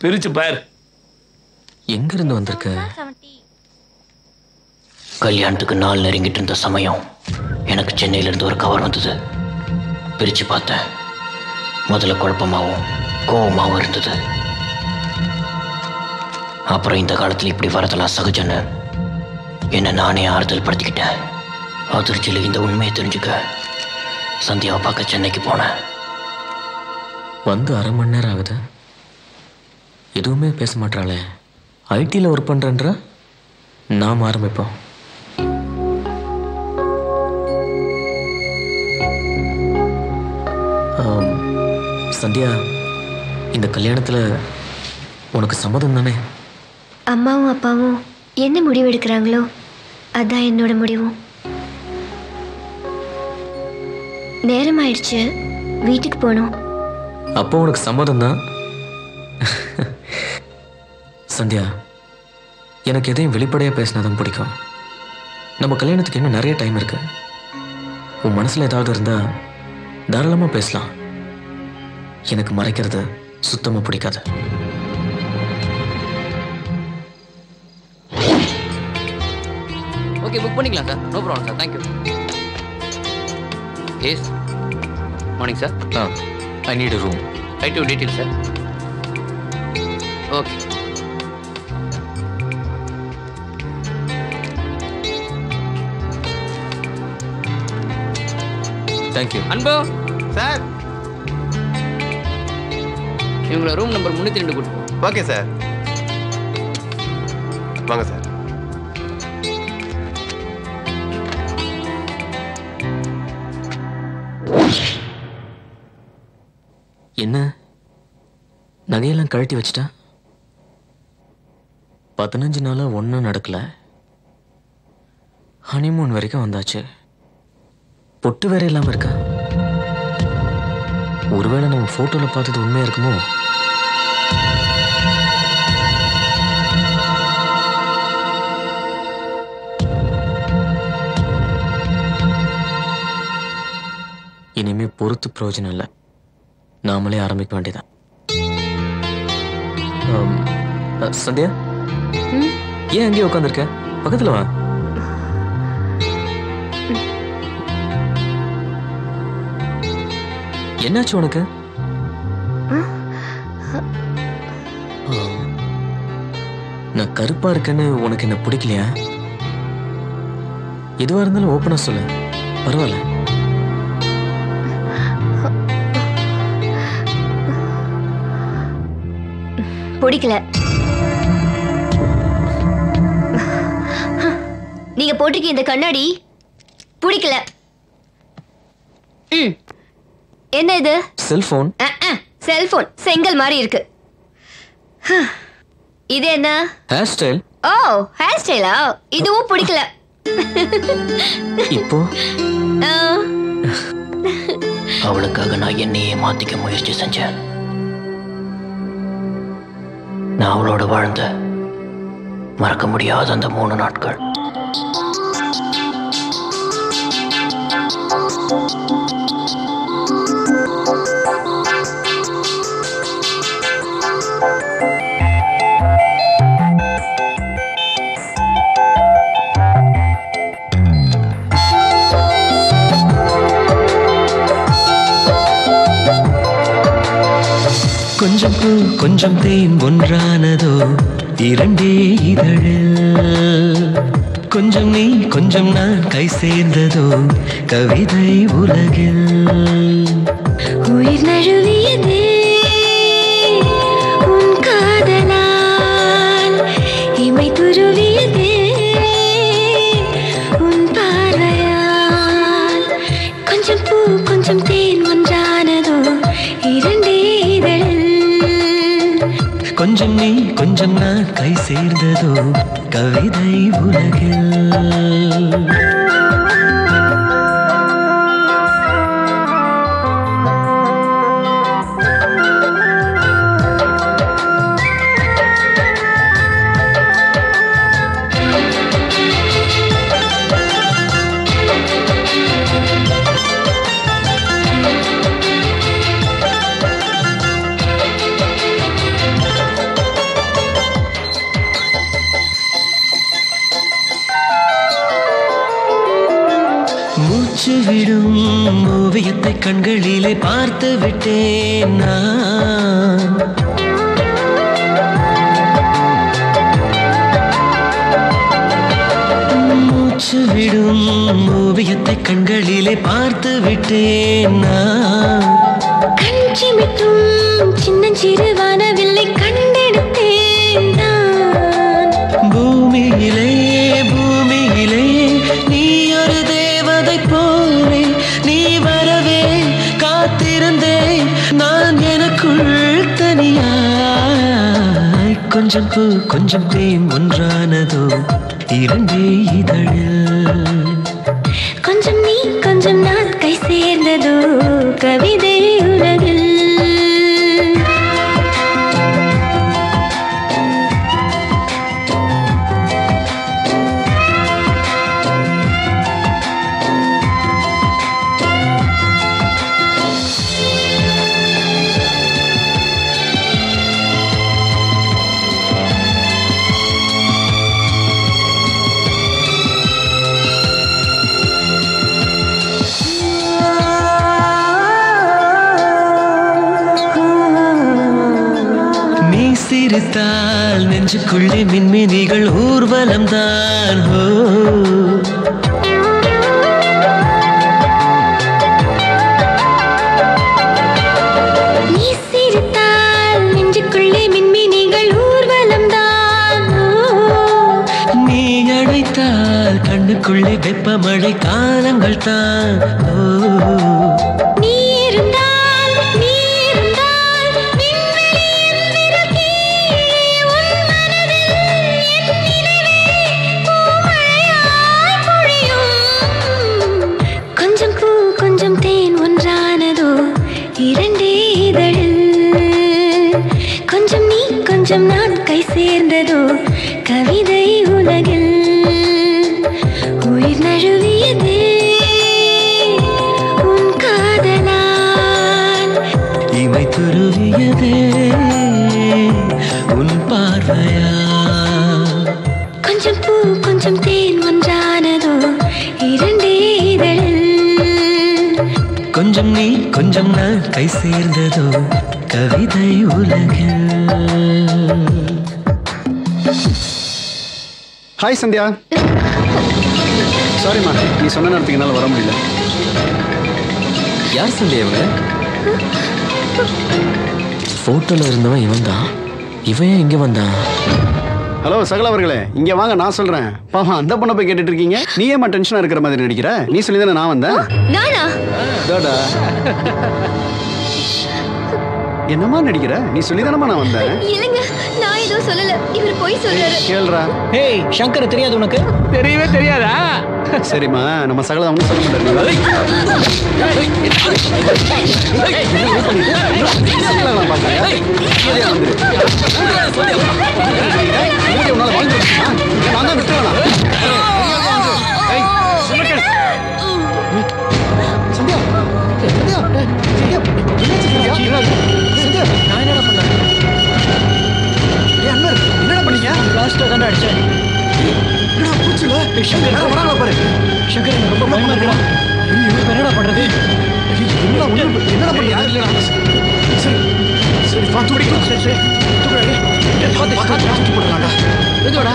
பிரிச்சு பார். எங்க இருந்து வந்திருக்க? கல்யாணத்துக்கு நாள் நெருங்கிட்டு இருந்த சமயம் எனக்கு சென்னையிலேருந்து ஒரு கவர் வந்தது. பிரித்து பார்த்தேன். முதல்ல குழப்பமாகவும் கோபமாகவும் இருந்தது. அப்புறம் இந்த காலத்தில் இப்படி வரதெல்லாம் சகஜன்னு என்னை நானே ஆறுதல் படுத்திக்கிட்டேன். அதிர்ச்சியில் இந்த உண்மையை தெரிஞ்சுக்க சந்தியாவை பார்க்க சென்னைக்கு போனேன். வந்து 1/2 மணி நேரம் ஆகுது, எதுவுமே பேச மாட்டாளே. ஐடியில் ஒர்க் பண்ணுறேன்ற நாம் ஆரம்பிப்போம். சந்தியா, இந்த கல்யாணத்தில் உனக்கு சம்மதம் தானே? அம்மாவும் அப்பாவும் என்ன முடிவு எடுக்கிறாங்களோ அதான் என்னோட முடிவும். நேரம் ஆயிடுச்சு, வீட்டுக்கு போகணும். அப்போ உனக்கு சம்மதம் தான். சந்தியா, எனக்கு எதையும் வெளிப்படையாக பேசினதும் பிடிக்கும். நம்ம கல்யாணத்துக்கு இன்னும் நிறைய டைம் இருக்கு. உன் மனசுல ஏதாவது இருந்தா தாராளமா பேசலாம். எனக்கு மறைக்கிறது சுத்தமா பிடிக்காது. ஓகே, புக் பண்ணிக்கலாம் sir. No problem sir. Thank you. Yes morning sir. I need a room. Write to detail sir. Okay. Thank you. Anbu sir, இவங்கள ரூம் நம்பர் 302 கூட்டு போ. Okay sir. வாங்க சார். என்ன நகையெல்லாம் கழட்டி வச்சிட்டா? 15 நாளா ஒன்றும் நடக்கல. ஹனிமூன் வரைக்கும் வந்தாச்சு. பொட்டு வேற இல்லாம இருக்கா? ஒருவேளை நம்ம போட்டோல பார்த்தது உண்மையா இருக்குமோ? இனிமே பொறுத்து பிரயோஜனம் இல்லை. நாமளே ஆரம்பிக்க வேண்டியதான். சந்தியா, ஏன் அங்கேயே உட்காந்துருக்க? பக்கத்துல வா. என்னாச்சு உனக்கு? நான் கருப்பா இருக்கேன்னு உனக்கு என்ன பிடிக்கலையா? எதுவா இருந்தாலும் ஓப்பனா சொல்லு, பரவாயில்ல. பிடிக்கல. நீங்க போட்டிருக்க இந்த கண்ணாடி பிடிக்கல. என்ன இது? செல்போன். செல்போன் செங்கல் மாதிரி இருக்கு. இது என்ன? Hair style. ஓ, ஹேர் ஸ்டைலா? இதுவும் பிடிக்கல. இப்போ அவளுக்காக நான் என்னையே மாத்திக்க முயற்சி செஞ்சேன். நான் அவளோட வாழ்ந்த மறக்க முடியாத அந்த 3 நாட்கள். கொஞ்சம் பூ கொஞ்சம் தேன் ஒன்றானதோ இரண்டே இதழில். கொஞ்சம் நீ கொஞ்சம் நான் கை சேர்ந்ததோ கவிதை உலகில். உயிர் நழுவியதே உன் காதலால், இமை துருவியதே உன் பார்வையால். கொஞ்சம் பூ கொஞ்சம் தேன் ஒன்றானதோ இரண்டே இதழில். கொஞ்சம் நீ கொஞ்சம் நான் கை சேர்ந்ததோ கவிதை உலகில். விடும் ஓவியத்தை கண்களிலே பார்த்து விட்டேன் நான். மூச்சு விடும் ஓவியத்தை கண்களிலே பார்த்து விட்டேன் நான். கஞ்சிமிட்டும் சின்னஞ்சிறு வானவில்லை கண்டெடுத்தேன் நான். பூமியிலே பூமியிலே நீ ஒரு தேவதை போலே நீ வரவே காத்திருந்தேன் நான் எனக்குள் தனியாய். கொஞ்சம் பூ கொஞ்சம் தேன் ஒன்றானதோ இரண்டே இதழில். கொஞ்சம் நீ கொஞ்சம் நான் கை சேர்ந்ததோ கவிதை உலகில். சிரித்தால் நெஞ்சுக்குள்ளே மின்மினிகள் ஊர்வலம் தான். நீ சிரித்தால் நெஞ்சுக்குள்ளே மின்மினிகள் ஊர்வலம் தான். நீ அழைத்தால் கண்ணுக்குள்ளே வெப்பமழை காலங்கள் தான். நீ இருந்தால் விண்வெளியின் விரகீழே உன் மனதில் என் நினைவே பூமழையாய் பொழியும். கொஞ்சம் பூ கொஞ்சம் தேன் ஒன்றானதோ இரண்டே இதழில். கொஞ்சம் நீ கொஞ்சம் நான் கை சேர்ந்ததோ கவிதை உலகில். உயிர் நழுவியதே உன் காதலால். இமை துருவியதே உன் பார்வையா. கொஞ்சம் பூ கொஞ்சம் தேன் ஒன்றானதோ இரண்டே இதழில். கொஞ்சம் நீ கொஞ்சம் நான் கை சேர்ந்ததோ கவிதை உலகில். ஹாய் சந்தியா. சாரிம்மா, நீ சொன்ன நேரத்துக்கு என்னால் வர முடியல. யார் சந்தியா இவங்க? போட்டோல இருந்தவன் இவன் தான். இவன் ஏன் இங்க வந்தான்? ஹலோ சகல அவர்களே, இங்க வாங்க, நான் சொல்றேன். பாவம் அந்த பொண்ணை போய் கேட்டுட்டு இருக்கீங்க. நீ ஏமா டென்ஷனா இருக்கிற மாதிரி நடிக்கிற? நீ சொல்லி தானே நான் வந்தேன். நானா? இதோடா. என்னம்மா நடிக்கிற? நீ சொல்லி தானம்மா நான் வந்தேன். இல்லைங்க, நான் எதுவும் சொல்லல. இவர் போய் சொல்றாரு. கேளுடா. ஏய் சங்கர் தெரியாது உனக்கு? தெரியவே தெரியாதா? சரிம்மா, நம்ம சகல அவங்க சொல்ல மாட்டாரு. என்னடா பண்ணீங்க? லாஸ்ட்ல தான் அடிச்சேன். என்னடா பாரு. சங்கர் எனக்கு ரொம்ப பயமா இருக்குடா. என்னடா பண்றது? என்னடா பண்ணீங்க? சரி பார்த்து பிடிக்கலாம். சரி பார்த்து போடலாம்டா. எதுவாடா?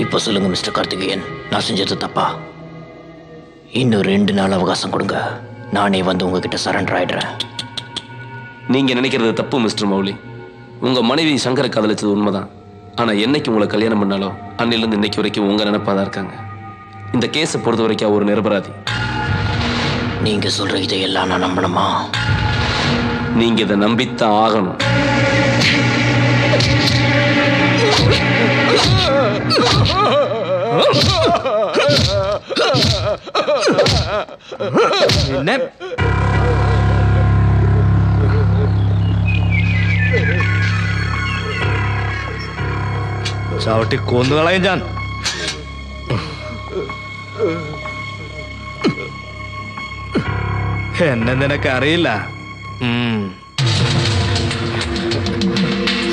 இப்போ சொல்லுங்க மிஸ்டர் கார்த்திகேயன், நான் செஞ்சது தப்பா? இன்னும் 2 நாள் அவகாசம் கொடுங்க, நானே வந்து உங்ககிட்ட சரண்டர் ஆயிடுறேன். நீங்க நினைக்கிறது தப்பு மிஸ்டர் மௌலி. உங்க மனைவி சங்கரை காதலிச்சது உண்மைதான். ஆனா என்னைக்கு உங்களை கல்யாணம் பண்ணாலோ அன்னிலிருந்து இன்னைக்கு வரைக்கும் உங்க நினைப்பாதான் இருக்காங்க. இந்த கேஸை பொறுத்த வரைக்கும் ஒரு நிரபராதி. நீங்க சொல்ற இதையெல்லாம் நான் நம்பணுமா? நீங்க இதை நம்பித்தான் ஆகணும். என்ன ചവിട്ടി കൊന്നുകളയും ഞാൻ. എന്നെ നിനക്കറിയില്ല.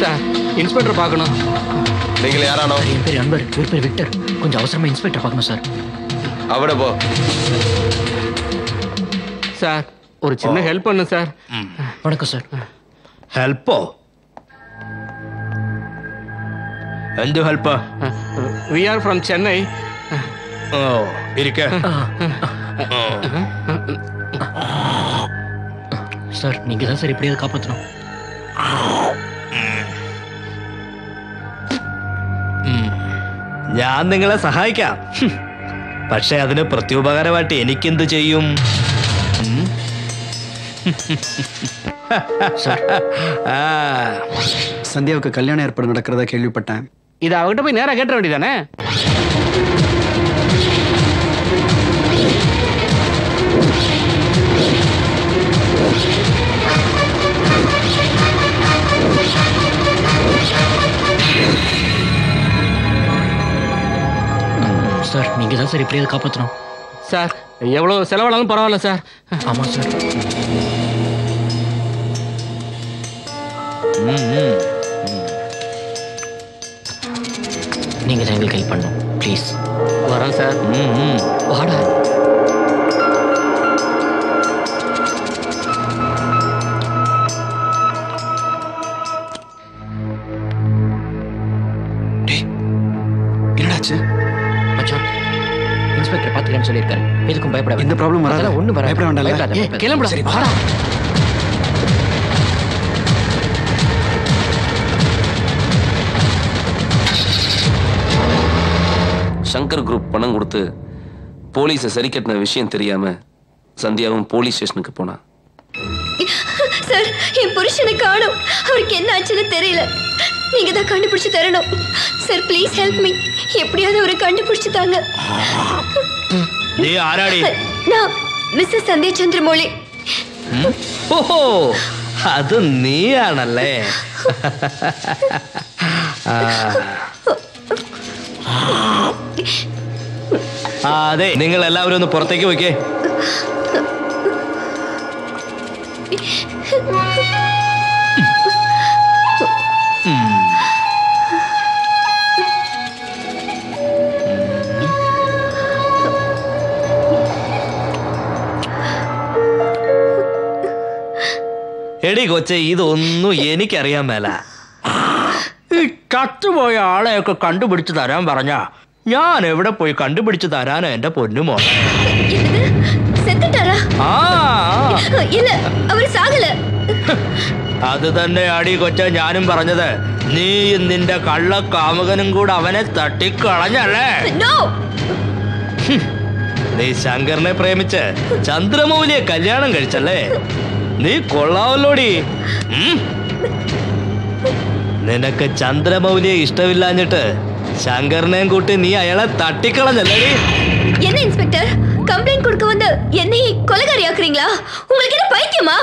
சார், இன்ஸ்பெக்டர் பார்க்கணும். நீங்கள் யாரானோ? என் பேர் அன்பர், இவர் பேர் விக்டர். கொஞ்சம் அவசரமா இன்ஸ்பெக்டர் பார்க்கணும் சார். அவட போ. சார், ஒரு சின்ன ஹெல்ப் பண்ணு சார். வணக்கம் சார். ஹெல்ப்போ? എന്ത് help? We are from Chennai. ഓ ഇരിക്ക. சார், நீங்க தான் சார் எப்படியாவது காப்பாற்றணும். ഞാൻ നിങ്ങളെ സഹായിക്കാം. പക്ഷെ അതിന് പ്രത്യുപകാരമായിട്ട് എനിക്കെന്ത് ചെയ്യും? சந்தியாவுக்கு கல்யாண ஏற்பாடு நடக்கிறதா கேள்விப்பட்டேன். இது அவகிட்ட போய் நேரா கேட்ட வேண்டியதானே? சார் நீங்க தான் சார் எப்படியாவது காப்பாற்றணும். சார் எவ்வளோ செலவானாலும் பரவாயில்ல சார். ஆமாம் சார். நீங்க தான் எங்களுக்கு ஹெல்ப் பண்ணணும் ப்ளீஸ். வரோம் சார். வாடா. என்னடாச்சு மச்சான்? இன்ஸ்பெக்டர் பார்த்துக்கன்னு சொல்லியிருக்காரு. எதுக்கும் பயப்பட எந்த ப்ராப்ளம் வராது. ஒன்றும் வராது. பயப்பட வேண்டாம். கிளம்புடா. சரி வாடா. சங்கர் குரூப் பணம் கொடுத்து போலீஸை சரி கட்டின விஷயம் தெரியாம சந்தியாவும் போலீஸ் ஸ்டேஷனுக்கு போனா. சார் என் புருஷனை காணோம். அவருக்கு என்ன ஆச்சுன்னு தெரியல. நீங்க தான் கண்டுபிடிச்சு தரணும் சார். Please help me. எப்படியாவது அவரை கண்டுபிடிச்சு தாங்க. நீ ஆராடி? நான் மிஸ்ஸஸ் சந்தியா சந்திரமௌலி. ഓഹോ അത് നീയാണല്ലേ? അതെ, നിങ്ങൾ എല്ലാവരും ഒന്ന് പുറത്തേക്ക് പോയിക്കേ. എടി കൊച്ചെ, ഇതൊന്നും എനിക്കറിയാൻ മേല. ഈ ചത്തുപോയ ആളെയൊക്കെ കണ്ടുപിടിച്ചു തരാൻ പറഞ്ഞ ഞാൻ എവിടെ പോയി കണ്ടുപിടിച്ചു തരാനോ എന്റെ പൊന്നുമോ? അത് തന്നെ ആടി കൊച്ച ഞാനും പറഞ്ഞത്. നീയും നിന്റെ കള്ളക്കാമുകനും കൂടെ അവനെ തട്ടിക്കളഞ്ഞല്ലേ? നീ ശങ്കറിനെ പ്രേമിച്ച് ചന്ദ്രമൗലിയെ കല്യാണം കഴിച്ചല്ലേ? നീ കൊള്ളാവല്ലോടി. നിനക്ക് ചന്ദ്രമൗലിയെ ഇഷ്ടമില്ലാഞ്ഞിട്ട് ശങ്കറിനെയും കൂട്ടി നീ അയാളെ തട്ടിക്കളഞ്ഞല്ലേ? என்ன இன்ஸ்பெக்டர், கம்ப்ளைண்ட் கொடுக்க வந்து என்னை கொலைகாரி ஆக்குறீங்களா? உங்களுக்கு என்ன பைத்தியமா?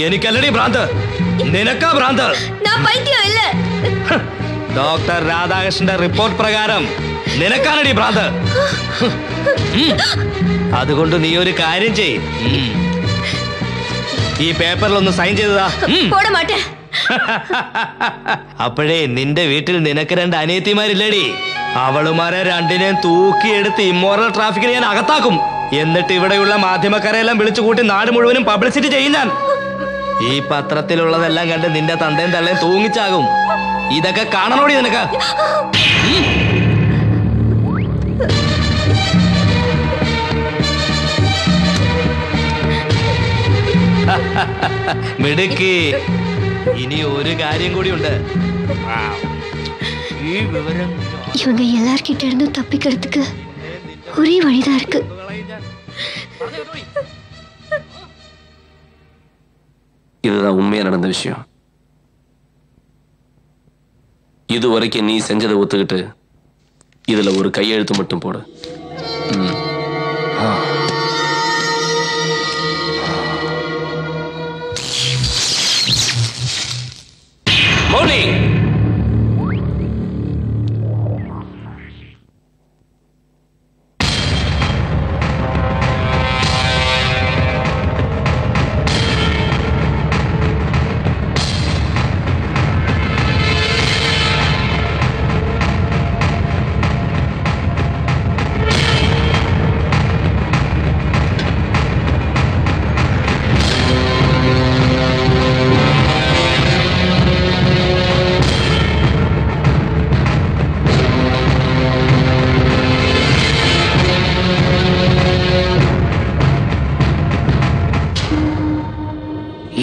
എനിക്കല്ലടി ഭ്രാന്ത്, നിനക്കാ ഭ്രാന്ത്. நான் பைத்தியம் இல்ல. ഡോക്ടർ രാധാകൃഷ്ണന്റെ റിപ്പോർട്ട് പ്രകാരം നിനക്കാണടി ഭ്രാന്ത്. അതുകൊണ്ട് നീ ഒരു കാര്യം ചെയ്, ഈ പേപ്പറിലൊന്ന് സൈൻ ചെയ്തതാ. போட மாட்டேன். അപ്പോഴേ നിന്റെ വീട്ടിൽ നിനക്ക് രണ്ട് അനിയത്തിമാരില്ലേടി? അവളുമാരെ രണ്ടിനെയും തൂക്കിയെടുത്ത് ഇമ്മോറൽ ട്രാഫിക്കിന് ഞാൻ അകത്താക്കും. എന്നിട്ട് ഇവിടെയുള്ള മാധ്യമക്കാരെല്ലാം വിളിച്ചു കൂട്ടി നാട് മുഴുവനും പബ്ലിസിറ്റി ചെയ്യും ഞാൻ. ഈ പത്രത്തിലുള്ളതെല്ലാം കണ്ട് നിന്റെ തന്തയും തള്ളയും തൂങ്ങിച്ചാകും. ഇതൊക്കെ കാണണോടി നിനക്ക്? മിടുക്കി. ഇനി ഒരു കാര്യം കൂടിയുണ്ട്. ഈ വിവരം இவங்க எல்லார்கிட்ட இருந்து தப்பிக்கிறதுக்கு ஒரே வழிதான் இருக்கு. இதுதான் உண்மையா நடந்த விஷயம். இதுவரைக்கும் நீ செஞ்சதை ஒத்துக்கிட்டு இதுல ஒரு கையெழுத்து மட்டும் போடு. மௌலி,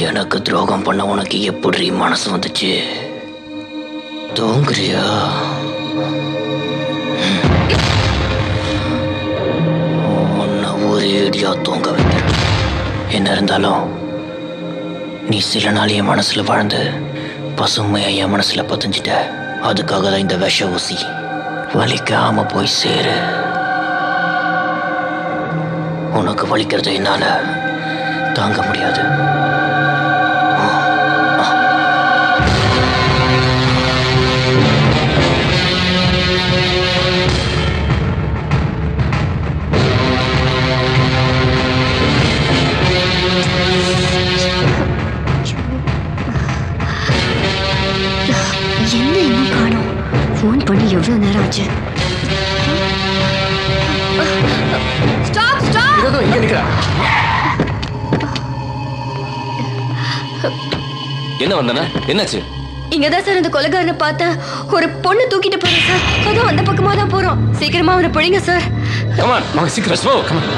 எனக்கு துரோகம் பண்ண உனக்கு எப்படி மனசு வந்துச்சு? தூங்குறியா? உன்னை ஒரே அடியா தூங்க வைக்கிறேன். என்ன இருந்தாலும் நீ சில நாள் என் மனசுல வாழ்ந்து பசுமையா என் மனசுல பதிஞ்சிட்ட. அதுக்காக தான் இந்த விஷ ஊசி. வலிக்காம போய் சேரு. உனக்கு வலிக்கிறது என்னால தாங்க முடியாது. என்ன இன்னும் காணோம்? ஃபோன் பண்ணி எவ்வளவு நேரம் ஆச்சு? Stop stop. இதோ இங்க நிக்கிறா. என்ன வந்தனா? என்னாச்சு? இங்கதான் சார் இந்த கொலைகாரனை பார்த்தேன். ஒரு பொண்ணு தூக்கிட்டு போறேன் சார். அதுவும் அந்த பக்கமா தான் போறோம். சீக்கிரமா அவனை பிடிங்க சார். Come on, வாங்க சீக்கிரம் போ. Come on.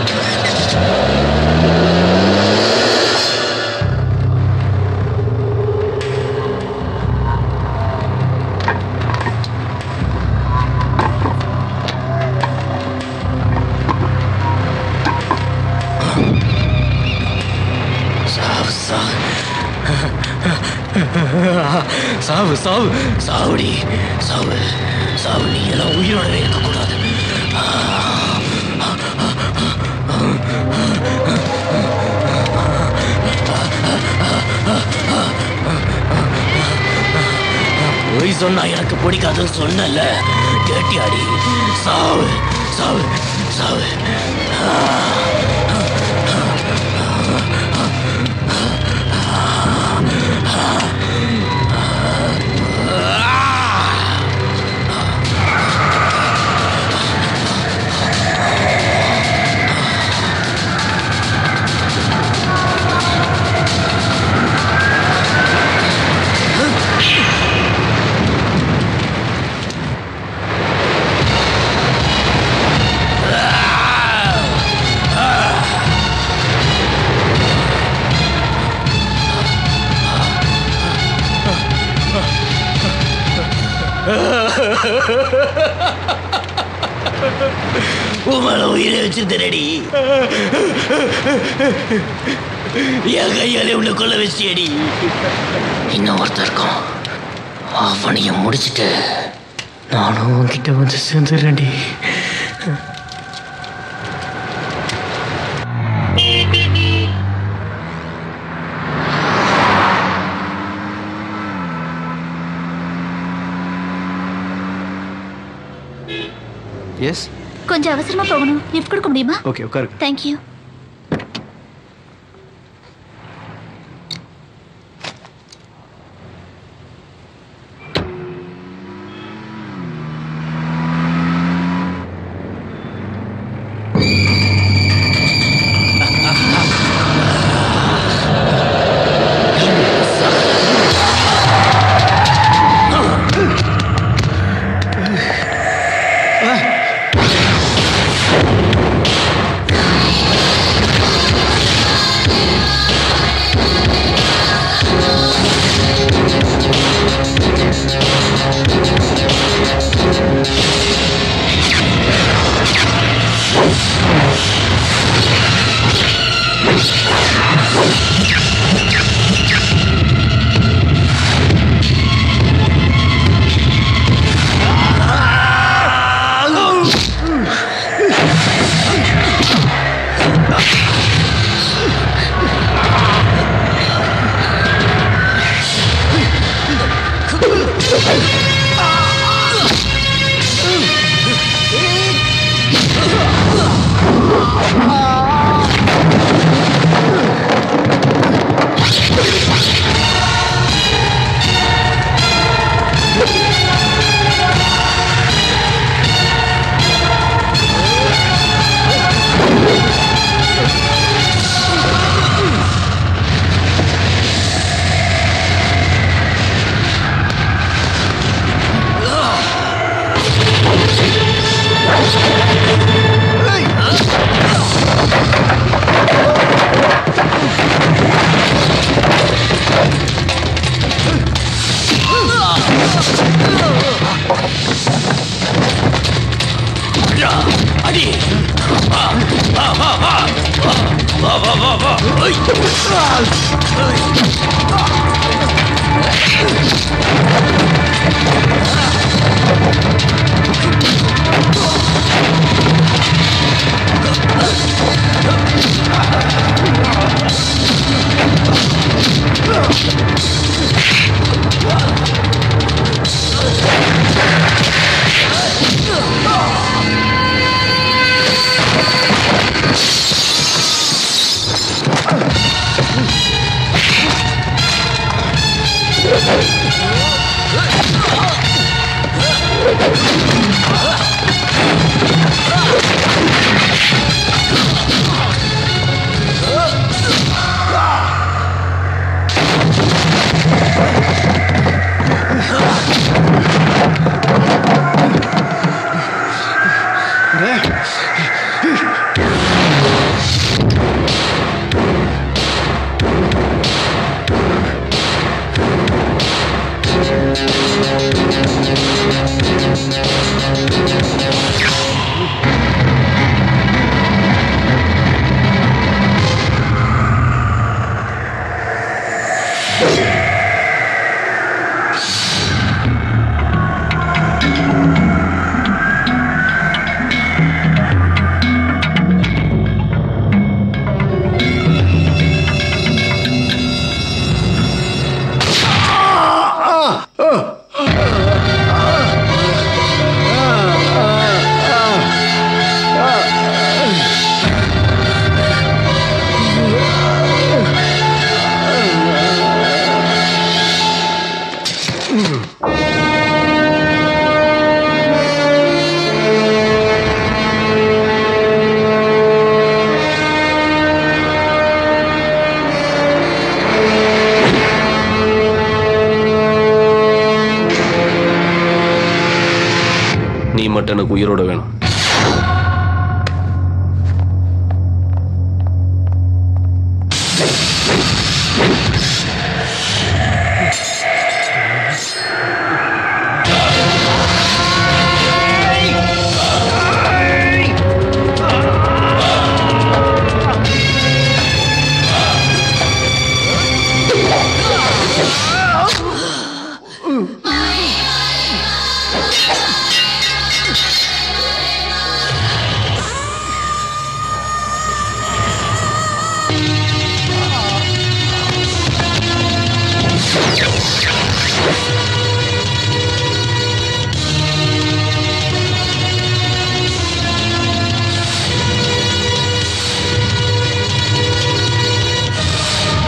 சாவு சாவு சாவுடி சாவு சாவு. நீ எல்லாம் உயிரோடவே இருக்கக்கூடாது. பொய் சொன்னா எனக்கு பிடிக்காதுன்னு சொன்னல, கேட்டியாடி? சாவு சாவு சாவு. உமால உயிரை வச்சிருந்தடி. என் கையாலே உன்னை கொல்ல வச்சியடி. இன்னும் ஒருத்தர் இருக்கும். அவனையும் முடிச்சுட்டு நானும் உன்கிட்ட வந்து சேர்ந்துடுறேன்டி. எஸ். கொஞ்சம் அவசரமா போகணும். லிஃப்ட் கொடுக்க முடியுமா? ஓகே உட்காரு. Thank you. நீ மட்டும் எனக்கு உயிரோட வேணும்.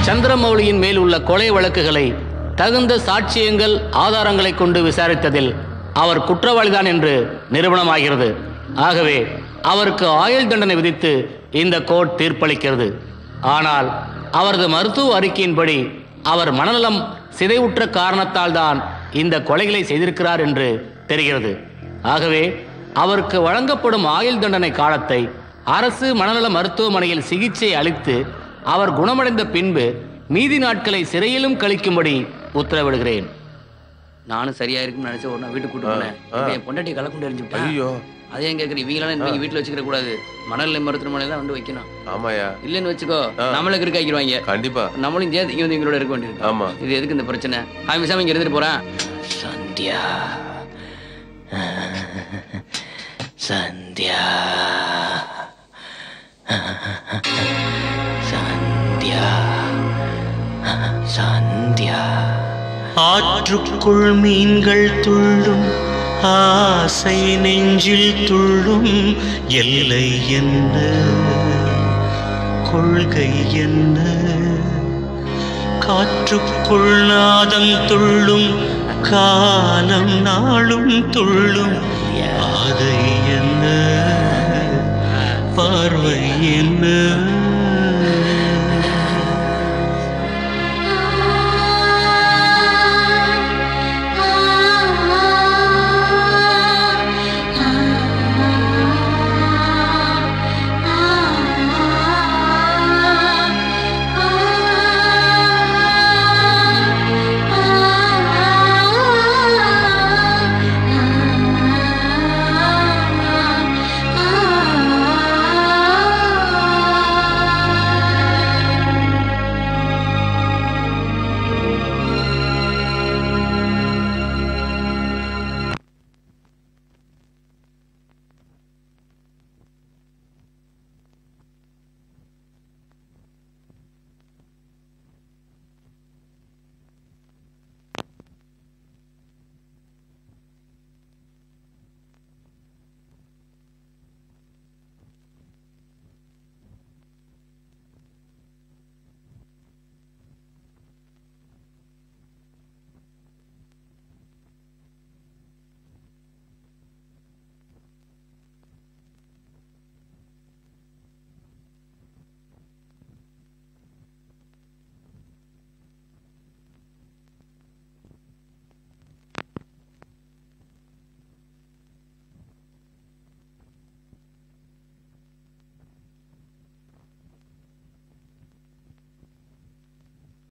சந்திரமௌலியின் மேல் உள்ள கொலை வழக்குகளை தகுந்த சாட்சியங்கள் ஆதாரங்களை கொண்டு விசாரித்ததில் அவர் குற்றவாளிதான் என்று நிரூபணமாகிறது. ஆகவே அவருக்கு ஆயுள் தண்டனை விதித்து இந்த கோர்ட் தீர்ப்பளிக்கிறது. ஆனால் அவரது மருத்துவ அறிக்கையின்படி அவர் மனநலம் சிதைவுற்ற காரணத்தால் தான் இந்த கொலைகளை செய்திருக்கிறார் என்று தெரிகிறது. ஆகவே அவருக்கு வழங்கப்படும் ஆயுள் தண்டனை காலத்தை அரசு மனநல மருத்துவமனையில் சிகிச்சை அளித்து அவர் குணமடைந்த பின்பு மீதி நாட்களை சிறையிலும் கழிக்கும்படி உத்தரவிடுகிறேன். நானும் சரியா இருக்குன்னு நினைச்ச ஒரு நாள் வீட்டுக்கு கூட்டு போனேன். என் பொண்டாட்டி கலக்குண்டு எரிஞ்சுட்டேன். ஐயோ அதே ஏன் கேட்குறீங்க? இவங்களாம் நீங்க வீட்டில் வச்சுக்கிற கூடாது. மணல் மருத்துவமனையில தான் வந்து வைக்கணும். ஆமாயா. இல்லைன்னு வச்சுக்கோ நம்மளுக்கு இருக்க வைக்கிடுவாங்க. கண்டிப்பா நம்மளும் சேர்த்து இங்க வந்து எங்களோட இருக்க வேண்டியது. ஆமா. இது எதுக்கு இந்த பிரச்சனை? அவன் விஷயம் இங்க இருந்துட்டு போறான். சந்தியா சந்தியா சந்தியா சந்தியா. ஆற்றுக்குள் மீன்கள் துள்ளும், ஆசை நெஞ்சில் துள்ளும். எல்லை என்ன, கொள்கை என்ன? காற்றுக்குள் நாதம் துள்ளும், காலம் நாளும் துள்ளும். பாதை என்ன, பார்வை என்ன?